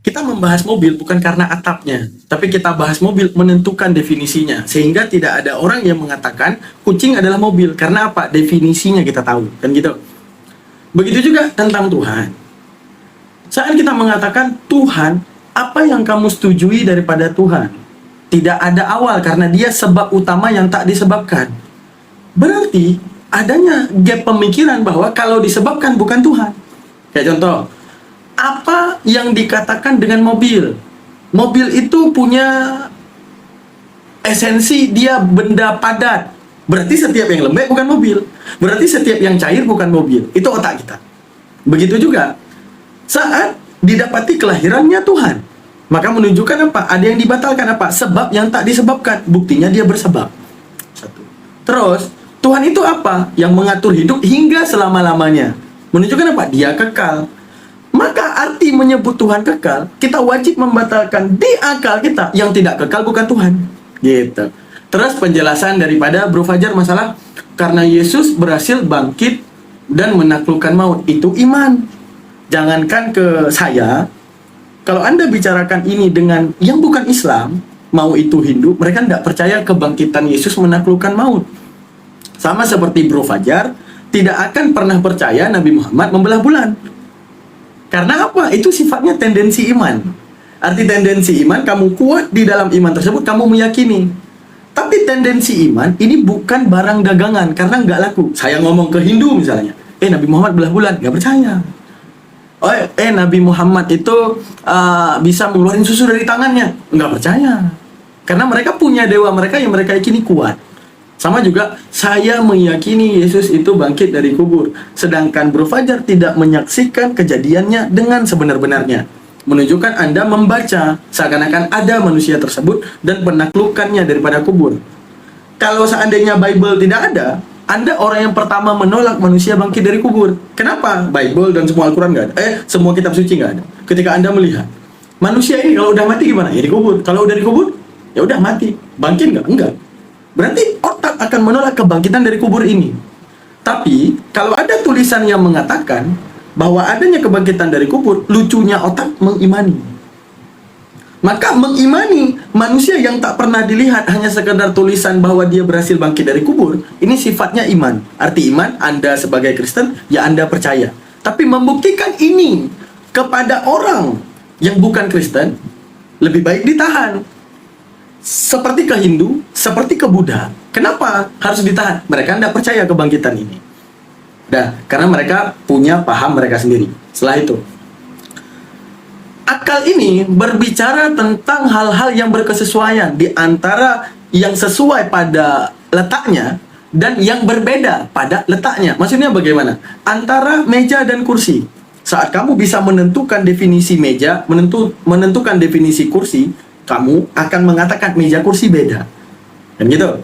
Kita membahas mobil bukan karena atapnya, tapi kita bahas mobil menentukan definisinya, sehingga tidak ada orang yang mengatakan kucing adalah mobil. Karena apa? Definisinya kita tahu, kan gitu. Begitu juga tentang Tuhan. Saat kita mengatakan Tuhan, apa yang kamu setujui daripada Tuhan? Tidak ada awal, karena dia sebab utama yang tak disebabkan. Berarti adanya gap pemikiran bahwa kalau disebabkan bukan Tuhan. Kayak contoh, apa yang dikatakan dengan mobil? Mobil itu punya esensi, dia benda padat. Berarti setiap yang lembek bukan mobil. Berarti setiap yang cair bukan mobil. Itu otak kita. Begitu juga saat didapati kelahirannya Tuhan, maka menunjukkan apa? Ada yang dibatalkan apa? Sebab yang tak disebabkan. Buktinya dia bersebab. Satu. Terus Tuhan itu apa? Yang mengatur hidup hingga selama-lamanya. Menunjukkan apa? Dia kekal. Maka arti menyebut Tuhan kekal, kita wajib membatalkan di akal kita yang tidak kekal bukan Tuhan. Gitu. Terus penjelasan daripada Bro Fajar masalah karena Yesus berhasil bangkit dan menaklukkan maut, itu iman. Jangankan ke saya, kalau Anda bicarakan ini dengan yang bukan Islam, mau itu Hindu, mereka tidak percaya kebangkitan Yesus menaklukkan maut. Sama seperti Bro Fajar, tidak akan pernah percaya Nabi Muhammad membelah bulan. Karena apa? Itu sifatnya tendensi iman. Arti tendensi iman, kamu kuat di dalam iman tersebut, kamu meyakini. Tapi tendensi iman, ini bukan barang dagangan, karena nggak laku. Saya ngomong ke Hindu misalnya, Nabi Muhammad belah bulan, nggak percaya. Nabi Muhammad itu bisa mengeluarkan susu dari tangannya, nggak percaya. Karena mereka punya dewa mereka yang mereka yakini kuat. Sama juga, saya meyakini Yesus itu bangkit dari kubur. Sedangkan Bro Fajar tidak menyaksikan kejadiannya dengan sebenar-benarnya. Menunjukkan Anda membaca seakan-akan ada manusia tersebut dan penaklukannya daripada kubur. Kalau seandainya Bible tidak ada, Anda orang yang pertama menolak manusia bangkit dari kubur. Kenapa? Bible dan semua Al-Quran nggak ada. Semua kitab suci nggak ada. Ketika Anda melihat manusia ini kalau udah mati gimana? Ya dikubur. Kalau udah dikubur, ya udah mati. Bangkit nggak? Enggak. Berarti otak akan menolak kebangkitan dari kubur ini. Tapi kalau ada tulisan yang mengatakan bahwa adanya kebangkitan dari kubur, lucunya otak mengimani. Maka mengimani manusia yang tak pernah dilihat hanya sekedar tulisan bahwa dia berhasil bangkit dari kubur, ini sifatnya iman. Arti iman, Anda sebagai Kristen, ya Anda percaya. Tapi membuktikan ini kepada orang yang bukan Kristen, lebih baik ditahan. Seperti ke Hindu, seperti ke Buddha. Kenapa harus ditahan? Mereka tidak percaya kebangkitan ini. Karena mereka punya paham mereka sendiri. Setelah itu, akal ini berbicara tentang hal-hal yang berkesesuaian di antara yang sesuai pada letaknya dan yang berbeda pada letaknya. Maksudnya bagaimana? Antara meja dan kursi. Saat kamu bisa menentukan definisi meja, menentukan definisi kursi, kamu akan mengatakan meja kursi beda. Kan gitu.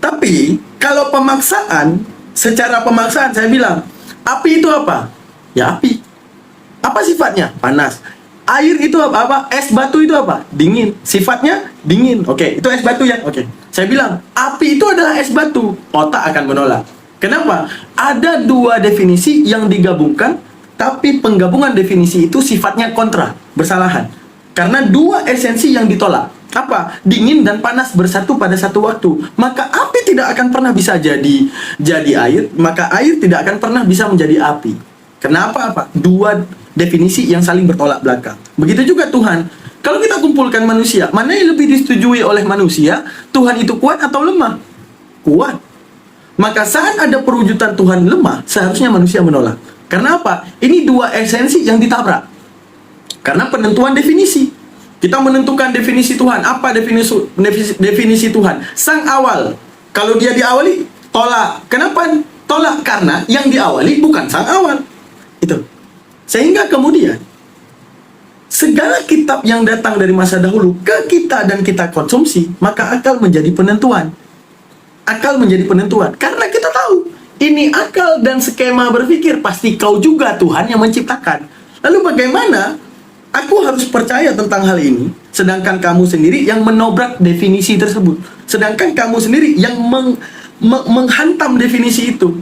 Tapi kalau pemaksaan, secara pemaksaan saya bilang, api itu apa? Ya api. Apa sifatnya? Panas. Air itu apa? Es batu itu apa? Dingin. Sifatnya dingin. Oke, itu es batu ya. Oke. Saya bilang, api itu adalah es batu. Otak akan menolak. Kenapa? Ada dua definisi yang digabungkan, tapi penggabungan definisi itu sifatnya kontra, bersalahan. Karena dua esensi yang ditolak. Apa? Dingin dan panas bersatu pada satu waktu. Maka api tidak akan pernah bisa jadi air, maka air tidak akan pernah bisa menjadi api. Kenapa? Apa? Dua definisi yang saling bertolak belakang. Begitu juga Tuhan. Kalau kita kumpulkan manusia, mana yang lebih disetujui oleh manusia? Tuhan itu kuat atau lemah? Kuat. Maka saat ada perwujudan Tuhan lemah, seharusnya manusia menolak. Karena apa? Ini dua esensi yang ditabrak. Karena penentuan definisi. Kita menentukan definisi Tuhan. Apa definisi Tuhan? Sang awal. Kalau dia diawali, tolak. Kenapa tolak? Karena yang diawali bukan sang awal. Itu. Sehingga kemudian segala kitab yang datang dari masa dahulu ke kita dan kita konsumsi, maka akal menjadi penentuan. Akal menjadi penentuan. Karena kita tahu, ini akal dan skema berpikir pasti kau juga Tuhan yang menciptakan. Lalu bagaimana aku harus percaya tentang hal ini, sedangkan kamu sendiri yang menobrak definisi tersebut. Sedangkan kamu sendiri yang menghantam definisi itu.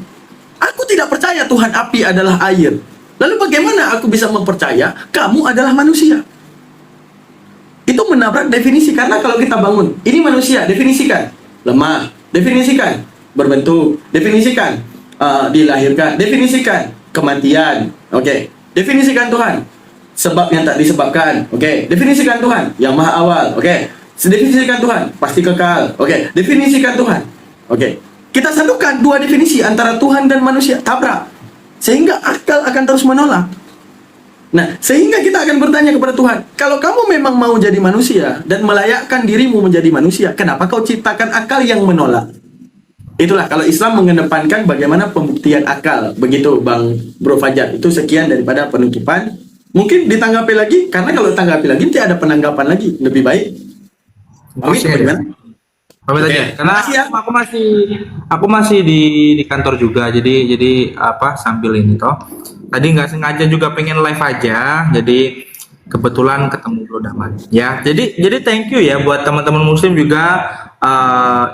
Aku tidak percaya Tuhan api adalah air. Lalu bagaimana aku bisa mempercaya kamu adalah manusia? Itu menabrak definisi. Karena kalau kita bangun, ini manusia, definisikan. Lemah, definisikan. Berbentuk, definisikan. Dilahirkan, definisikan. Kematian, oke. Definisikan Tuhan. Sebab yang tak disebabkan, oke. Definisikan Tuhan yang maha awal, oke. Definisikan Tuhan pasti kekal, oke. Definisikan Tuhan, oke. Kita satukan dua definisi antara Tuhan dan manusia, tabrak, sehingga akal akan terus menolak. Nah, sehingga kita akan bertanya kepada Tuhan, kalau kamu memang mau jadi manusia dan melayakkan dirimu menjadi manusia, kenapa kau ciptakan akal yang menolak? Itulah kalau Islam mengedepankan bagaimana pembuktian akal. Begitu Bang Bro Fajar. Itu sekian daripada penutupan. Mungkin ditanggapi lagi, karena kalau tanggapi lagi nanti ada penanggapan lagi lebih baik. Amin, bagaimana? Pamit Oke. aja. Karena Makasih ya. aku masih di kantor juga. Jadi apa sambil ini toh. Tadi nggak sengaja juga pengen live aja. Jadi kebetulan ketemu Bro Daman. Ya. Jadi thank you ya buat teman-teman muslim juga. eh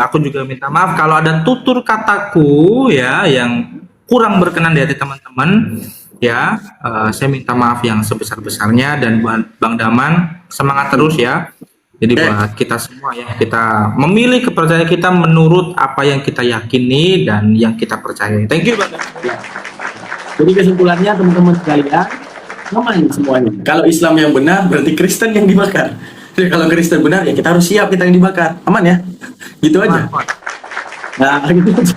aku juga minta maaf kalau ada tutur kataku ya yang kurang berkenan di hati teman-teman. Ya, saya minta maaf yang sebesar-besarnya dan buat Bang Daman semangat terus ya. Jadi buat kita semua ya, kita memilih kepercayaan kita menurut apa yang kita yakini dan yang kita percayai. Thank you Bang. Ya. Jadi kesimpulannya teman-teman sekalian, aman semuanya. Kalau Islam yang benar berarti Kristen yang dibakar. Jadi kalau Kristen benar ya kita harus siap kita yang dibakar. Aman ya? Gitu aja. Nah, gitu aja.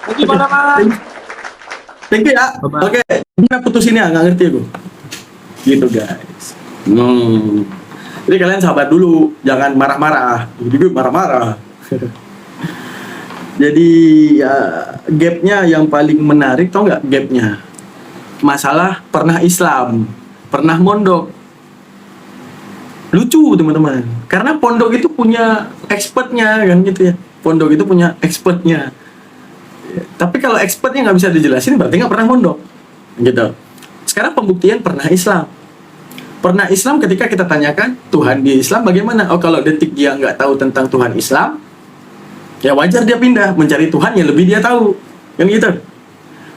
Thank you Bang Daman. Thank you ya. Bye-bye. Oke, kita putusin ya, nggak ngerti aku. Gitu guys. Jadi kalian sabar dulu, jangan marah-marah. Jadi marah-marah. Jadi ya gapnya yang paling menarik, tau nggak gapnya? Masalah pernah Islam, pernah mondok. Lucu teman-teman, karena pondok itu punya expertnya kan gitu ya. Pondok itu punya expertnya. Tapi kalau expertnya nggak bisa dijelasin berarti nggak pernah mondok gitu. Sekarang pembuktian pernah Islam. Pernah Islam ketika kita tanyakan Tuhan di Islam bagaimana? Oh kalau detik dia nggak tahu tentang Tuhan Islam, ya wajar dia pindah mencari Tuhan yang lebih dia tahu, kan gitu.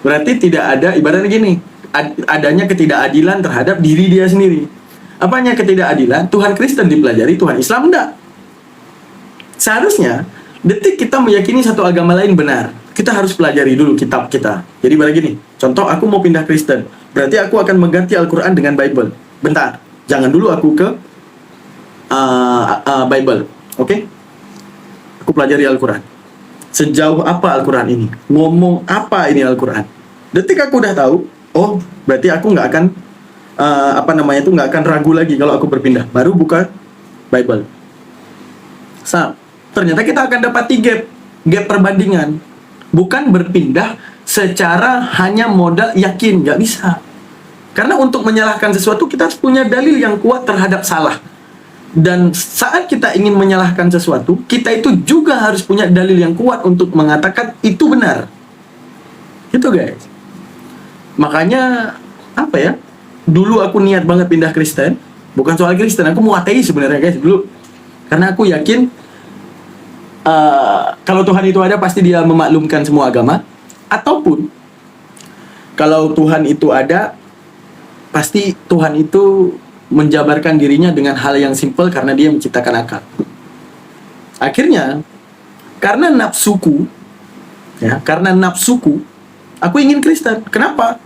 Berarti tidak ada, ibaratnya gini, adanya ketidakadilan terhadap diri dia sendiri. Apanya ketidakadilan? Tuhan Kristen dipelajari, Tuhan Islam enggak. Seharusnya detik kita meyakini satu agama lain benar, kita harus pelajari dulu kitab kita. Jadi ibaratnya gini, contoh aku mau pindah Kristen, berarti aku akan mengganti Al-Quran dengan Bible. Bentar, jangan dulu aku ke Bible, oke? Aku pelajari Al-Quran. Sejauh apa Al-Quran ini? Ngomong apa ini Al-Quran? Detik aku udah tahu, oh berarti aku nggak akan nggak akan ragu lagi kalau aku berpindah. Baru buka Bible. Ternyata kita akan dapat gap perbandingan. Bukan berpindah secara hanya modal yakin, nggak bisa. Karena untuk menyalahkan sesuatu kita harus punya dalil yang kuat terhadap salah. Dan saat kita ingin menyalahkan sesuatu, kita itu juga harus punya dalil yang kuat untuk mengatakan itu benar. Gitu guys. Makanya apa ya? Dulu aku niat banget pindah Kristen, bukan soal Kristen, aku mau ateis sebenarnya guys dulu. Karena aku yakin kalau Tuhan itu ada pasti dia memaklumkan semua agama. Ataupun kalau Tuhan itu ada, pasti Tuhan itu menjabarkan dirinya dengan hal yang simpel karena dia menciptakan akal. Akhirnya karena nafsuku, aku ingin Kristen. Kenapa?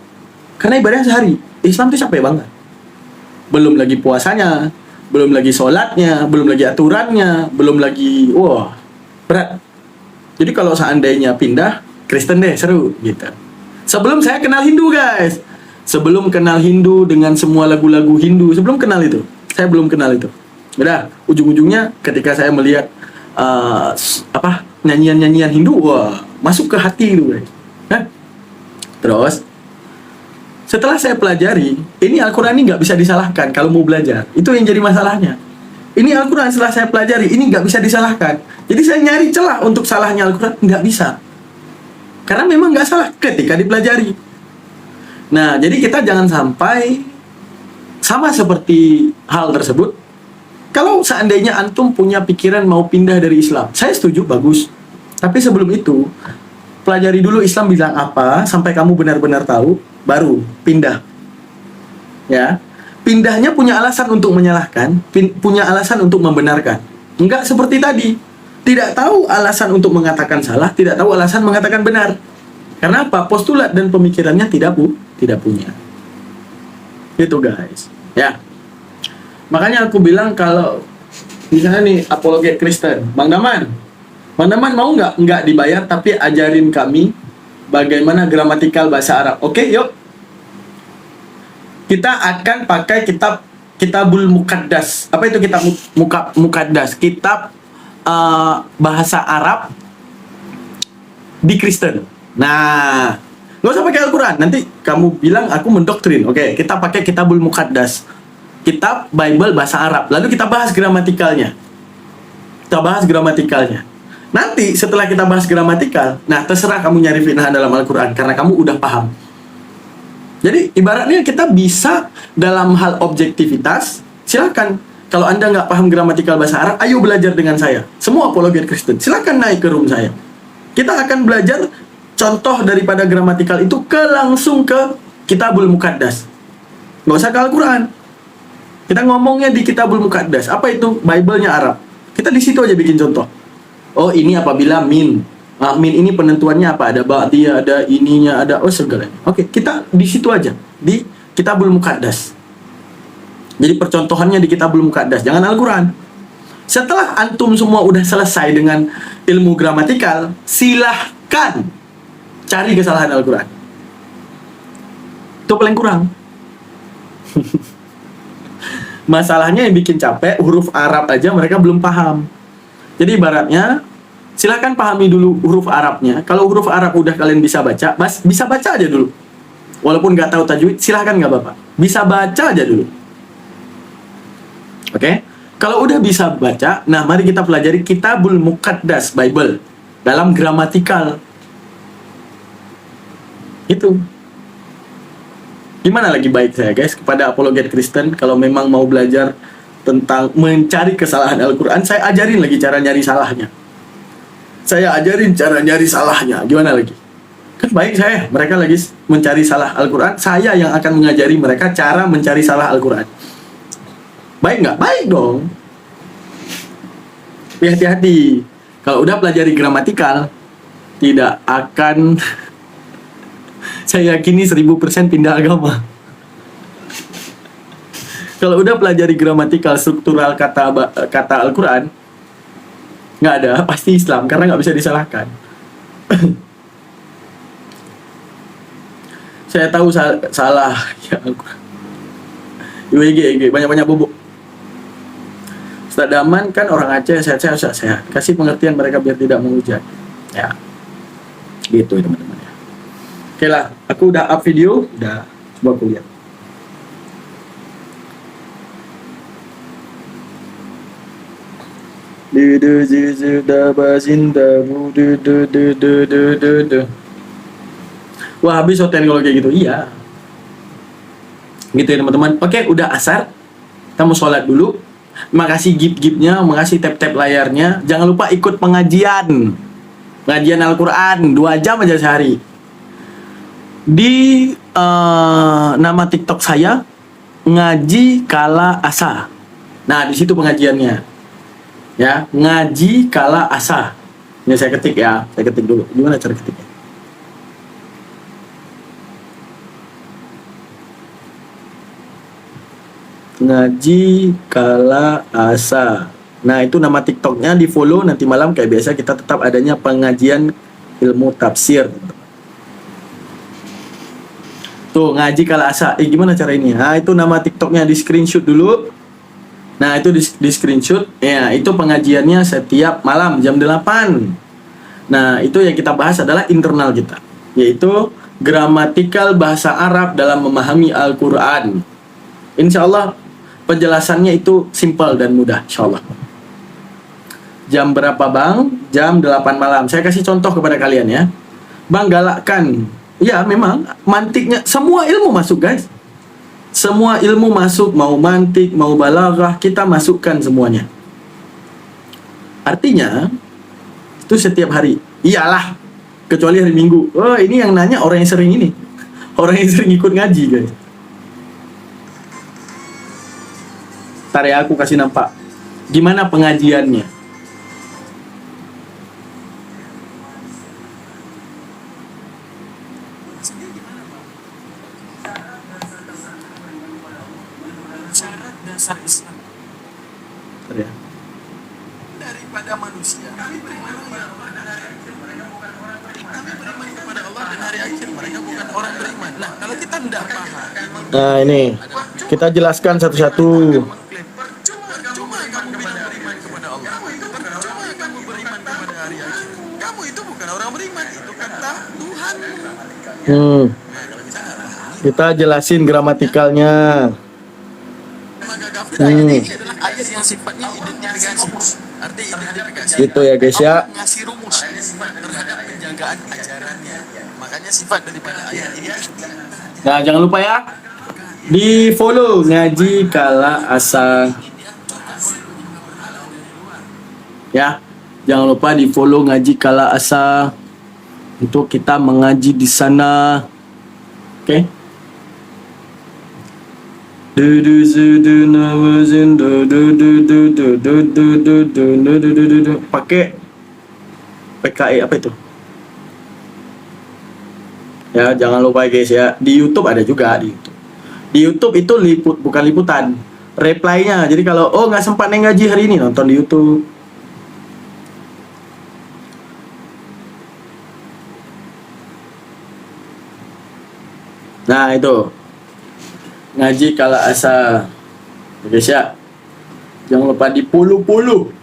Karena ibadah sehari. Islam itu capek banget. Belum lagi puasanya, belum lagi sholatnya, belum lagi aturannya, belum lagi berat. Jadi kalau seandainya pindah Kristen deh, seru gitu. Sebelum saya kenal Hindu guys, sebelum kenal Hindu dengan semua lagu-lagu Hindu, sebelum kenal itu, saya belum kenal itu. Udah, ujung-ujungnya ketika saya melihat nyanyian-nyanyian Hindu, masuk ke hati itu guys. Terus setelah saya pelajari, ini Al-Quran ini nggak bisa disalahkan kalau mau belajar. Itu yang jadi masalahnya. Ini Al-Quran setelah saya pelajari, ini nggak bisa disalahkan. Jadi saya nyari celah untuk salahnya Al-Quran, nggak bisa. Karena memang nggak salah ketika dipelajari. Nah, jadi kita jangan sampai sama seperti hal tersebut. Kalau seandainya antum punya pikiran mau pindah dari Islam, saya setuju, bagus. Tapi sebelum itu, pelajari dulu Islam bilang apa, sampai kamu benar-benar tahu, baru pindah. Ya, pindahnya punya alasan untuk menyalahkan, punya alasan untuk membenarkan. Enggak seperti tadi, tidak tahu alasan untuk mengatakan salah, tidak tahu alasan mengatakan benar. Karena apa? Postulat dan pemikirannya tidak punya. Itu guys. Ya. Makanya aku bilang kalau misalnya nih apologet Kristen, Bang Daman mau nggak dibayar tapi ajarin kami bagaimana gramatikal bahasa Arab. Oke, yuk. Kita akan pakai Kitabul Muqaddas. Apa itu kitab Muqaddas? Kitab bahasa Arab di Kristen. Nah, nggak usah pakai Al-Quran. Nanti kamu bilang aku mendoktrin. Oke, kita pakai Kitabul Muqaddas, kitab Bible bahasa Arab. Lalu kita bahas gramatikalnya. Kita bahas gramatikalnya. Nanti setelah kita bahas gramatikal, nah terserah kamu nyari fitnah dalam Al-Quran karena kamu udah paham. Jadi ibaratnya kita bisa dalam hal objektivitas, silakan. Kalau Anda nggak paham gramatikal bahasa Arab, ayo belajar dengan saya. Semua apologet Kristen, silakan naik ke room saya. Kita akan belajar contoh daripada gramatikal itu langsung ke Kitabul Muqaddas. Nggak usah ke Al-Quran. Kita ngomongnya di Kitabul Muqaddas. Apa itu? Bible-nya Arab. Kita di situ aja bikin contoh. Oh, ini apabila min. Min ini penentuannya apa? Ada ba'diyah, ada ininya, ada segalanya. Oke, kita di situ aja. Di Kitabul Muqaddas. Jadi percontohannya di Kitabul Muqaddas, jangan Al-Quran. Setelah antum semua udah selesai dengan ilmu gramatikal, silahkan cari kesalahan Al-Quran. Itu paling kurang. Masalahnya yang bikin capek, huruf Arab aja mereka belum paham. Jadi ibaratnya, silahkan pahami dulu huruf Arabnya. Kalau huruf Arab udah kalian bisa baca, bisa baca aja dulu. Walaupun nggak tahu tajwid, silahkan nggak apa-apa. Bisa baca aja dulu. Oke? Kalau udah bisa baca, nah mari kita pelajari Kitabul Muqaddas Bible dalam gramatikal. Itu. Gimana lagi baik saya guys kepada apologet Kristen kalau memang mau belajar tentang mencari kesalahan Al-Quran, saya ajarin lagi cara nyari salahnya. Saya ajarin cara nyari salahnya. Gimana lagi? Kan baik saya, mereka lagi mencari salah Al-Quran, saya yang akan mengajari mereka cara mencari salah Al-Quran. Baik nggak? Baik dong. Tapi hati-hati. Kalau udah pelajari gramatikal, tidak akan saya yakini 1000% pindah agama. Kalau udah pelajari gramatikal, struktural kata Al-Quran, nggak ada, pasti Islam, karena nggak bisa disalahkan. Saya tahu salah. Ya Al-Quran. Banyak-banyak bubuk. Ustaz Daman kan orang Aceh, sehat-sehat. Kasih pengertian mereka biar tidak menghujat. Ya, gitu ya teman-teman ya. Oke lah, aku udah up video, udah coba aku lihat. Wah, habis hotel kalau kayak gitu. Iya. Gitu ya teman-teman. Oke, udah asar. Kita mau sholat dulu. Makasih gift-giftnya, makasih tap-tap layarnya. Jangan lupa ikut pengajian Al-Quran 2 jam aja sehari. Di nama TikTok saya Ngaji Kala Asa. Nah, di situ pengajiannya. Ya, Ngaji Kala Asa. Ini saya ketik ya. Saya ketik dulu. Gimana cara ketiknya? Ngaji Kala Asa. Nah, itu nama TikToknya, di follow. Nanti malam kayak biasa kita tetap adanya pengajian ilmu tafsir. Tuh, Ngaji Kala Asa. Gimana cara ini? Nah, itu nama TikToknya, di screenshot dulu. Nah, itu di screenshot. Ya, itu pengajiannya setiap malam jam 8. Nah, itu yang kita bahas adalah internal kita, yaitu gramatikal bahasa Arab dalam memahami Al-Quran. Insya Allah penjelasannya itu simpel dan mudah, insya Allah. Jam berapa bang? Jam 8 malam. Saya kasih contoh kepada kalian ya. Bang, galakkan. Ya memang mantiknya, semua ilmu masuk guys. Semua ilmu masuk, mau mantik, mau balaghah, kita masukkan semuanya. Artinya itu setiap hari. Iyalah, kecuali hari Minggu. Oh, ini yang nanya orang yang sering ini. Orang yang sering ikut ngaji guys. Ntar ya aku kasih nampak gimana pengajiannya. Syarat dasar Islam Ntar ya. daripada manusia. Kami beriman kepada Allah dan hari akhir. Mereka bukan orang beriman. Nah, kalau kita tidak paham. Nah ini kita jelaskan satu-satu. Percuma kamu bilang beriman kepada Allah. Percuma kamu beriman kepada hari akhir. Kamu itu bukan orang beriman. Itu kata Tuhan. Kita jelasin gramatikalnya. Maka kafir ayat ini adalah ayat yang sifatnya identifikasi. Arti identifikasi. Gitu ya guys ya. Allah ngasih rumus terhadap penjagaan ajarannya. Makanya sifat daripada ayat ini. Nah, jangan lupa ya. Di follow Ngaji Kala Asa. Ya. Jangan lupa di follow Ngaji Kala Asa untuk kita mengaji di sana. Oke. Pakai PKE apa itu? Ya, jangan lupa guys ya. Di YouTube ada juga di YouTube. Di YouTube itu bukan liputan, reply-nya. Jadi kalau nggak sempat ngaji hari ini, nonton di YouTube. Nah, itu. Ngaji Kala Asa. Guys ya. Jangan lupa di follow.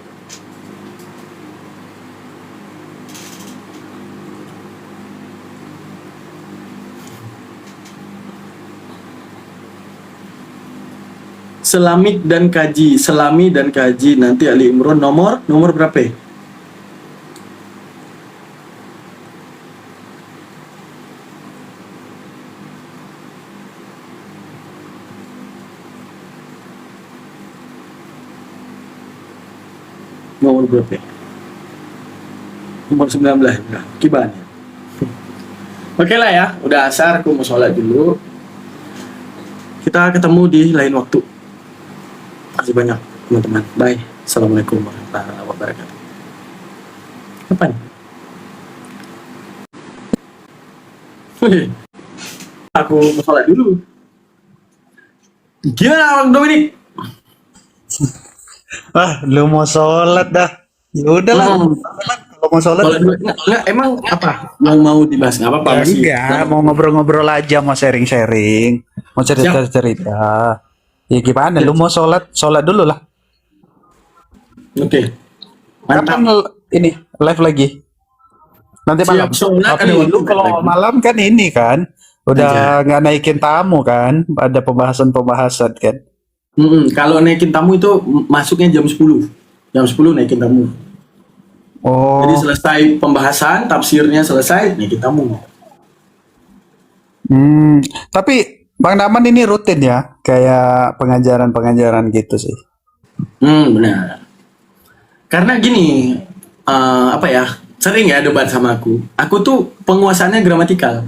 Selami dan kaji nanti Ali Imran nomor berapa ya? Nomor berapa ya? Nomor 19 ya, kiban ya. Oke lah ya, udah asar, aku mau sholat dulu. Kita ketemu di lain waktu. Terima kasih banyak teman-teman. Bye. Assalamualaikum warahmatullahi wabarakatuh. Kapan? Aku mau sholat dulu. Gimana Bang Dominik? Lu mau sholat dah. Ya udahlah. Kalau mau sholat. Nggak, emang apa yang mau dibahas? Nggak apa-apa. Ya masih. enggak, mau ngobrol-ngobrol aja, mau sharing-sharing, mau cerita-cerita. Ya gimana? Lu mau sholat dulu lah. Oke. Mantap. Kapan ini live lagi? Nanti malam. Siap sholat, Tapi ada waktu lu kalau lagi. malam kan ini kan, udah nggak naikin tamu kan, ada pembahasan kan. Kalau naikin tamu itu masuknya jam 10. Jam 10 naikin tamu. Oh. Jadi selesai pembahasan, tafsirnya selesai, naikin tamu. Tapi Bang Daman ini rutin ya, kayak pengajaran-pengajaran gitu sih. Benar. Karena gini, apa ya, sering ya debat sama aku. Aku tuh penguasaannya gramatikal.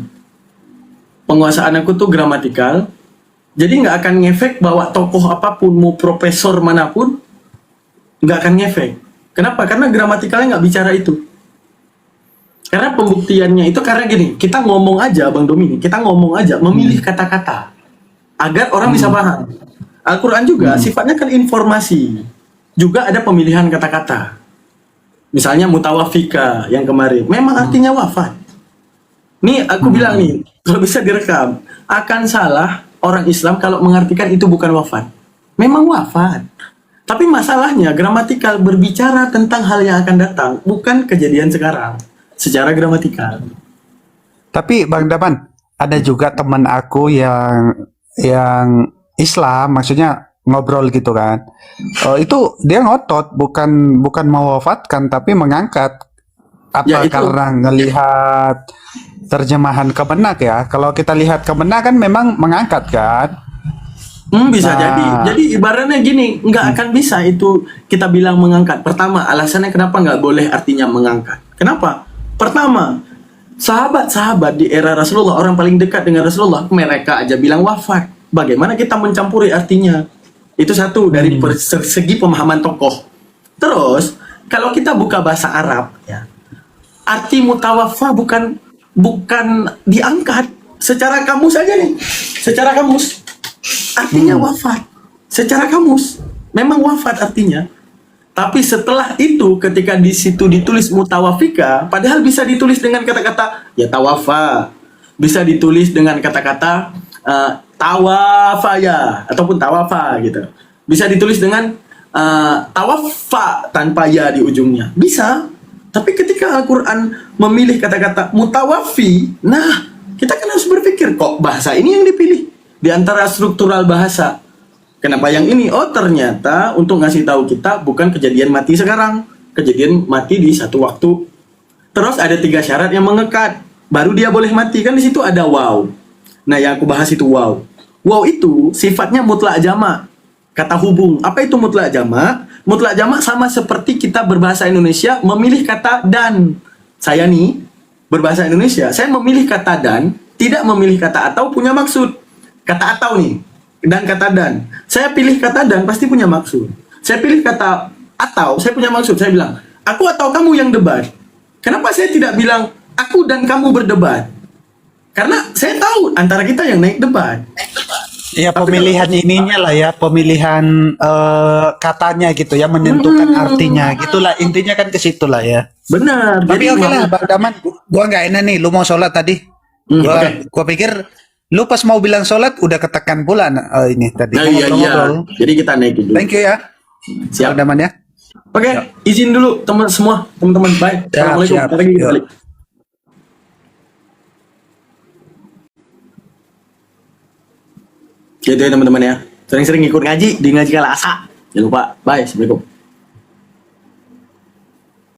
Penguasaan aku tuh gramatikal. Jadi nggak akan ngefek bawa tokoh apapun, mau profesor manapun, nggak akan ngefek. Kenapa? Karena gramatikalnya nggak bicara itu. Karena pembuktiannya itu karena gini, kita ngomong aja Bang Domini, kita ngomong aja, memilih kata-kata agar orang bisa paham. Al-Quran juga sifatnya kan informasi, juga ada pemilihan kata-kata. Misalnya mutawafika yang kemarin, memang artinya wafat. Nih aku bilang nih, kalau bisa direkam, akan salah orang Islam kalau mengartikan itu bukan wafat. Memang wafat. Tapi masalahnya gramatikal berbicara tentang hal yang akan datang, bukan kejadian sekarang. Secara gramatikal. Tapi Bang Daman, ada juga teman aku yang Islam, maksudnya ngobrol gitu kan. Itu dia ngotot, bukan mewafatkan, tapi mengangkat. Apa Ya, itu. karena ngelihat terjemahan Kemenak ya? Kalau kita lihat Kemenak kan memang mengangkat kan. Bisa Nah. jadi. Jadi ibaratnya gini, nggak akan bisa itu kita bilang mengangkat. Pertama, alasannya kenapa nggak boleh artinya mengangkat? Kenapa? Pertama, sahabat-sahabat di era Rasulullah, orang paling dekat dengan Rasulullah, mereka aja bilang wafat. Bagaimana kita mencampuri artinya? Itu satu dari segi pemahaman tokoh. Terus, kalau kita buka bahasa Arab, ya, arti mutawaffa bukan diangkat. Secara kamus aja nih. Secara kamus. Artinya wafat. Secara kamus. Memang wafat artinya. Tapi setelah itu ketika di situ ditulis mutawafika, padahal bisa ditulis dengan kata-kata ya tawafa, bisa ditulis dengan kata-kata tawafaya ataupun tawafa gitu. Bisa ditulis dengan tawafa tanpa ya di ujungnya. Bisa. Tapi ketika Al-Qur'an memilih kata-kata mutawafi, nah, kita kan harus berpikir kok bahasa ini yang dipilih di antara struktural bahasa. Kenapa yang ini? Oh ternyata untuk ngasih tahu kita bukan kejadian mati sekarang, kejadian mati di satu waktu. Terus ada 3 syarat yang mengekat, baru dia boleh mati. Kan di situ ada waw. Nah yang aku bahas itu waw. Waw itu sifatnya mutlak jamak, kata hubung. Apa itu mutlak jamak? Mutlak jamak sama seperti kita berbahasa Indonesia memilih kata dan. Saya nih berbahasa Indonesia, saya memilih kata dan, tidak memilih kata atau punya maksud. Kata atau nih dan kata dan. Saya pilih kata dan pasti punya maksud. Saya pilih kata atau saya punya maksud. Saya bilang, aku atau kamu yang debat. Kenapa saya tidak bilang aku dan kamu berdebat? Karena saya tahu antara kita yang naik debat. Ya pemilihan ininya lah ya, pemilihan katanya gitu ya, menentukan artinya gitulah, intinya kan ke situ lah ya. Benar. Tapi Jadi oke lah Bang Daman, gua nggak enak nih, lu mau sholat tadi. Gua pikir lu pas mau bilang sholat udah ketekan pula ini tadi. Nah, iya. Ngobrol-ngobrol. Jadi kita naik dulu. Thank you ya. Siap. Bang Daman ya. Oke, izin dulu teman-teman. Bye. Assalamualaikum. siap. Ntar lagi kita Yuk. balik. Gitu ya teman-teman ya. Sering-sering ikut ngaji di Ngaji Kala Asa. Jangan lupa. Bye. Assalamualaikum.